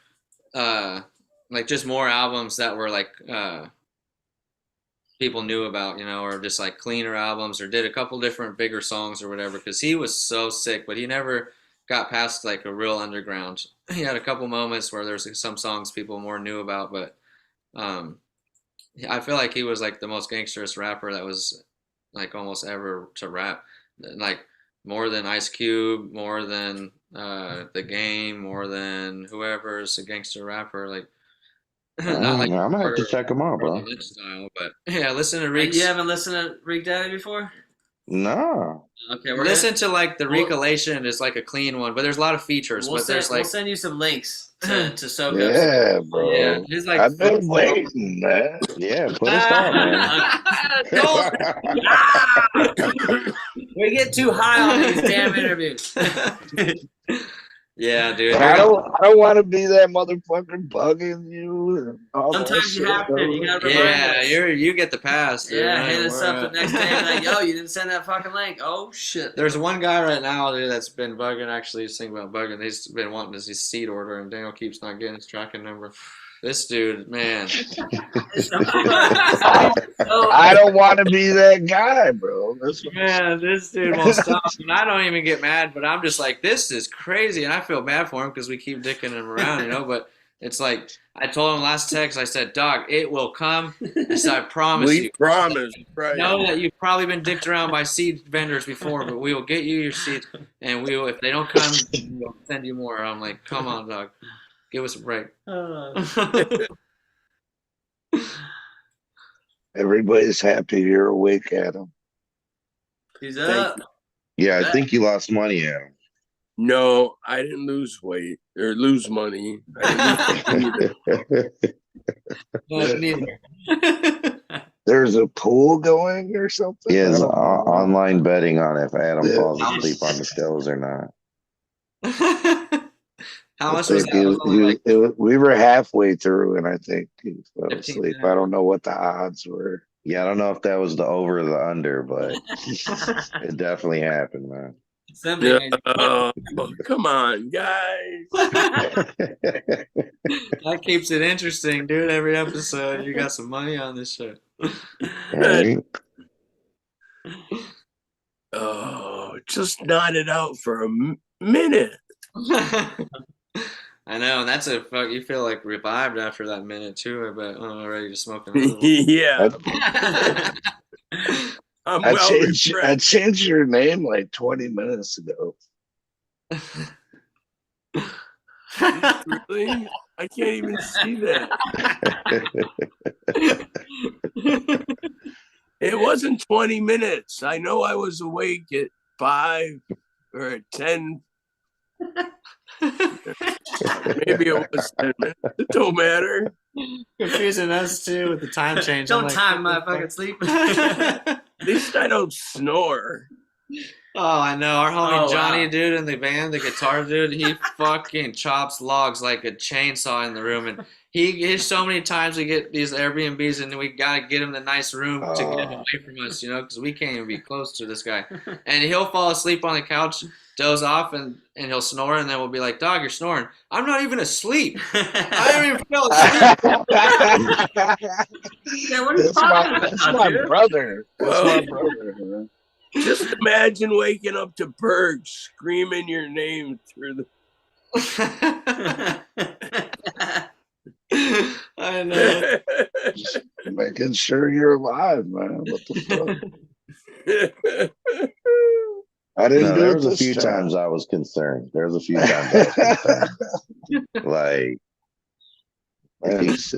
like just more albums that were like people knew about, or just like cleaner albums, or did a couple different bigger songs or whatever. Because he was so sick, but he never got past like a real underground. He had a couple moments where there's some songs people more knew about, but I feel like he was like the most gangsterous rapper that was like almost ever to rap, like more than Ice Cube, more than The Game, more than whoever's a gangster rapper. Like not like I'm gonna have to check him out, bro. Style, but yeah, listen to Rick. You haven't listened to Rick Daddy before? No. Okay, listen to like the Recolation is like a clean one, but there's a lot of features. But there's like we'll send you some links to soak up. Yeah, bro. Yeah, he's like I've been waiting, man. Yeah, put us on, man. We get too high on these damn interviews. Yeah, dude. I don't want to be that motherfucker bugging you. And all Sometimes that you have to. You gotta remind us. You get the pass. Dude. Yeah, hit us up the next day. Like, yo, you didn't send that fucking link. Oh shit. There's one guy right now, dude, that's been bugging. Actually, he's thinking about bugging. He's been wanting his seat order, and Daniel keeps not getting his tracking number. This dude, man. I don't want to be that guy, bro. Man, this dude won't stop. And I don't even get mad, but I'm just like, this is crazy. And I feel bad for him because we keep dicking him around, But it's like, I told him last text, I said, dog, it will come. I said, I promise you. We promise, right? Know that you've probably been dicked around by seed vendors before, but we will get you your seeds. And we will, if they don't come, we'll send you more. I'm like, come on, dog. Give us a break. Everybody's happy you're awake, Adam. He's up. Yeah, I think you lost money, Adam. No, I didn't lose weight or lose money. I didn't There's a pool going or something? He has online betting on if Adam falls asleep on the stills or not. How much was that? We were halfway through, and I think he fell asleep. I don't know what the odds were. Yeah, I don't know if that was the over or the under, but it definitely happened, man. Oh, come on, guys. That keeps it interesting, dude. Every episode, you got some money on this show. Right? Oh, just nod it out for a minute. I know, and that's you feel like revived after that minute too. I bet. Ready to smoke another one. Yeah. I changed your name like 20 minutes ago. Really? I can't even see that. It wasn't 20 minutes. I know I was awake at 5 or at 10. Maybe it was 10 minutes. It don't matter. Confusing us too with the time change. Don't time my fucking sleep. At least I don't snore. Oh, I know. Our homie Johnny, dude, in the band, the guitar dude, he fucking chops logs like a chainsaw in the room. And he's so many times we get these Airbnbs and we got to get him the nice room to get him away from us, because we can't even be close to this guy. And he'll fall asleep on the couch, doze off, and he'll snore. And then we'll be like, dog, you're snoring. I'm not even asleep. I haven't even fell asleep. Yeah, what are you talking about, That's my brother. That's my brother, man. Just imagine waking up to Berg screaming your name through the. I know. Just making sure you're alive, man. What the fuck? I didn't do there it was a this few time. times I was concerned. There was a few times I was concerned. Like, Man, he's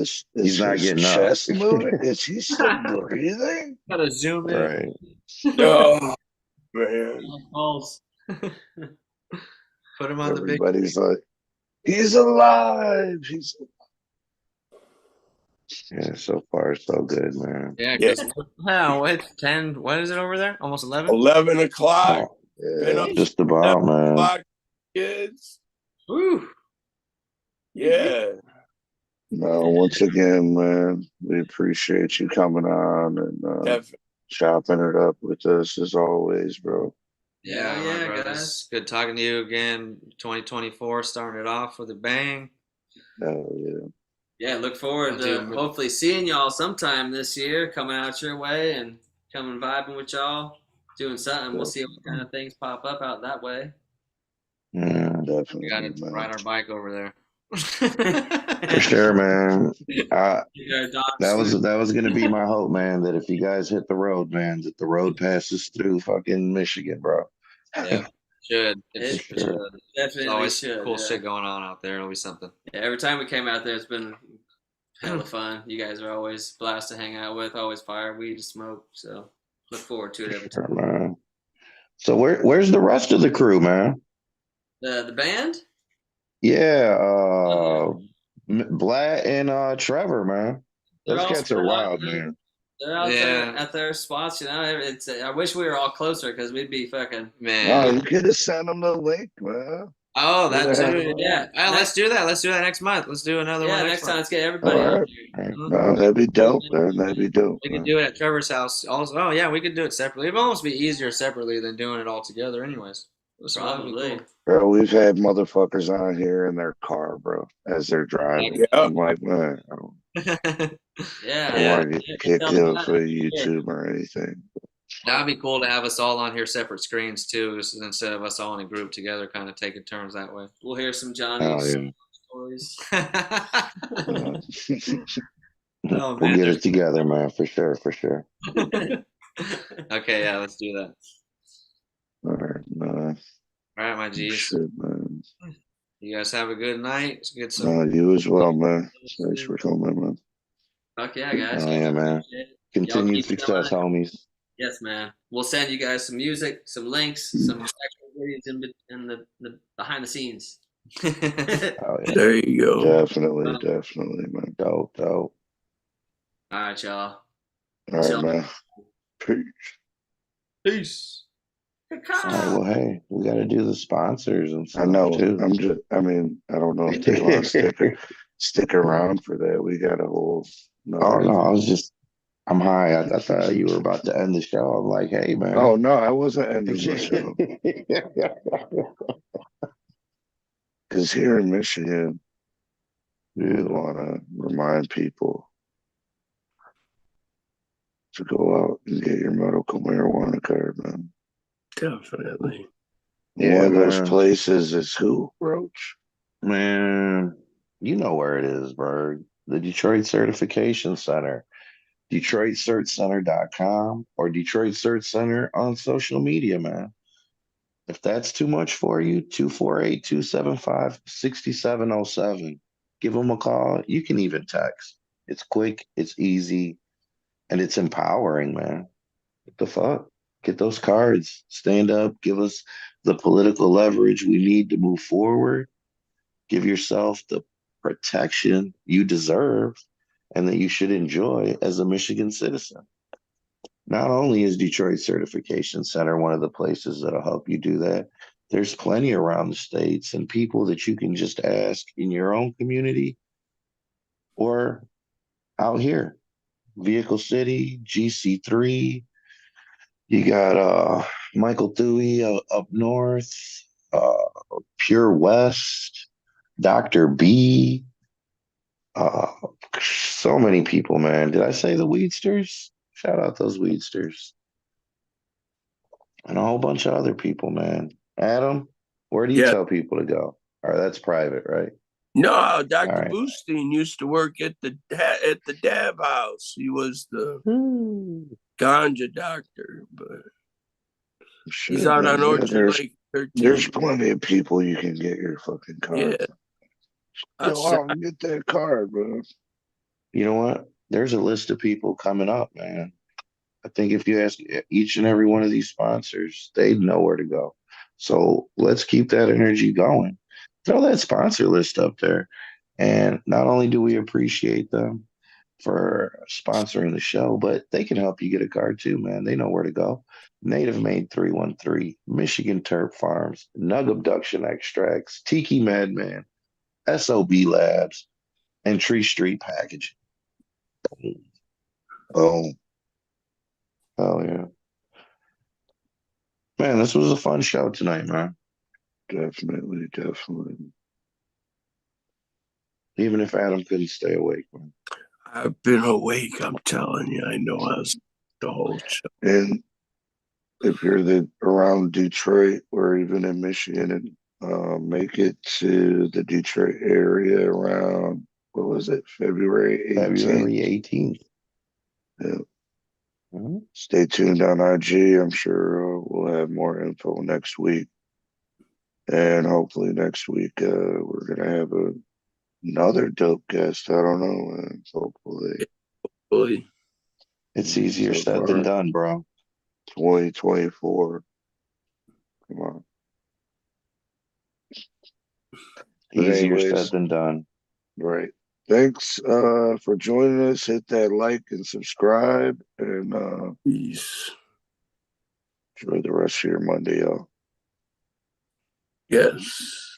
not his getting chest up. moving? Is he still breathing? Gotta zoom in. Right. Oh, man. Put him on the big. Everybody's like, he's alive. He's Yeah, so far so good, man. Yeah, because it's 10. What is it over there? Almost 11? 11 o'clock. Been up Just about, 11 man. o'clock, kids. Woo. Yeah. no. Once again, man, we appreciate you coming on and chopping it up with us as always, bro. Yeah, guys. It's good talking to you again. 2024 starting it off with a bang. Hell yeah. Yeah, look forward to hopefully seeing y'all sometime this year, coming out your way and coming vibing with y'all, doing something. We'll see what kind of things pop up out that way. Yeah, definitely. We got to ride our bike over there. For sure, man. That was gonna be my hope, man. That if you guys hit the road, man, that the road passes through fucking Michigan, bro. Yeah, should. It Definitely Definitely always should. cool shit going on out there. It'll be something. Yeah, every time we came out there, it's been hella fun. You guys are always a blast to hang out with, always fire weed to smoke. So look forward to it every time. Man. So where's the rest of the crew, man? The band? Yeah, Blatt and Trevor, man. Those cats are wild, man. They're out there at their spots, It's I wish we were all closer because we'd be fucking Oh, you could have sent them the link, man. Oh, that's yeah. Let's do that. Let's do that next month. Let's do another one. Next time, let's get everybody All out right. here. No, that'd be dope, man. That'd be dope. We could do it at Trevor's house. Also, we could do it separately. It'd almost be easier separately than doing it all together, anyways. Probably. Bro, we've had motherfuckers on here in their car, bro, as they're driving. Yeah. I'm like, man, I don't Yeah. want to get killed for YouTube or anything. That'd be cool to have us all on here separate screens too, instead of us all in a group together, kind of taking turns that way. We'll hear some Oh, Johnny's yeah. stories. Oh, We'll man, get it together, man, for sure, for sure. Okay, yeah, let's do that. All right, man. All right, my G's. Shit, man. You guys have a good night. Let's get some. You as well, man. Thanks for coming, man. Fuck yeah, guys. Oh, yeah, man. Continued keep success, going. homies. Yes, man. We'll send you guys some music, some links, some extra videos in the behind the scenes. Oh, yeah. There you go. Definitely, man. Dope. All right, y'all. All right, man. Peace. All right, well, hey, we got to do the sponsors and stuff, I know. too. I don't know if they want to stick around for that. We got a whole. Oh, no, I'm high. I thought you were about to end the show. I'm like, hey, man. Oh, no, I wasn't ending the show. Because here in Michigan, we want to remind people to go out and get your medical marijuana card, man. Definitely. One of those man. places is who, Roach? Man, you know where it is, Berg. The Detroit Certification Center. DetroitCertCenter.com or Detroit Cert Center on social media, man. If that's too much for you, 248-275-6707. Give them a call. You can even text. It's quick, it's easy, and it's empowering, man. What the fuck? Get those cards. Stand up. Give us the political leverage we need to move forward. Give yourself the protection you deserve and that you should enjoy as a Michigan citizen. Not only is Detroit Certification Center one of the places that'll help you do that, there's plenty around the states and people that you can just ask in your own community or out here. Vehicle City, GC3. You got Michael Dewey up north, Pure West, Dr. B. So many people, man. Did I say the Weedsters? Shout out those Weedsters. And a whole bunch of other people, man. Adam, where do you tell people to go? Or that's private, right? No, Dr. Boosteen used to work at the Dab House. He was the ganja doctor, but he's out on Orchard Lake 13. There's plenty of people you can get your fucking card. Yeah. Go out and get that card, bro. You know what? There's a list of people coming up, man. I think if you ask each and every one of these sponsors, they'd know where to go. So let's keep that energy going. Throw that sponsor list up there. And not only do we appreciate them for sponsoring the show, but they can help you get a card too, man. They know where to go. Native Made 313, Michigan Turf Farms, Nug Abduction Extracts, Tiki Madman, SOB Labs, and Tree Street Packaging. Oh. Oh, yeah. Man, this was a fun show tonight, man. Definitely. Even if Adam couldn't stay awake, man. I've been awake, I'm telling you. I know I was the whole show. And if you're around Detroit or even in Michigan, and make it to the Detroit area around, what was it, February 18th? February 18th. Yeah. Mm-hmm. Stay tuned on IG. I'm sure we'll have more info next week. And hopefully next week we're going to have another dope guest. I don't know. Hopefully. It's easier said than done, bro. 2024. Come on. Easier said than done. Right. Thanks for joining us. Hit that like and subscribe. And peace. Enjoy the rest of your Monday, y'all. Yes.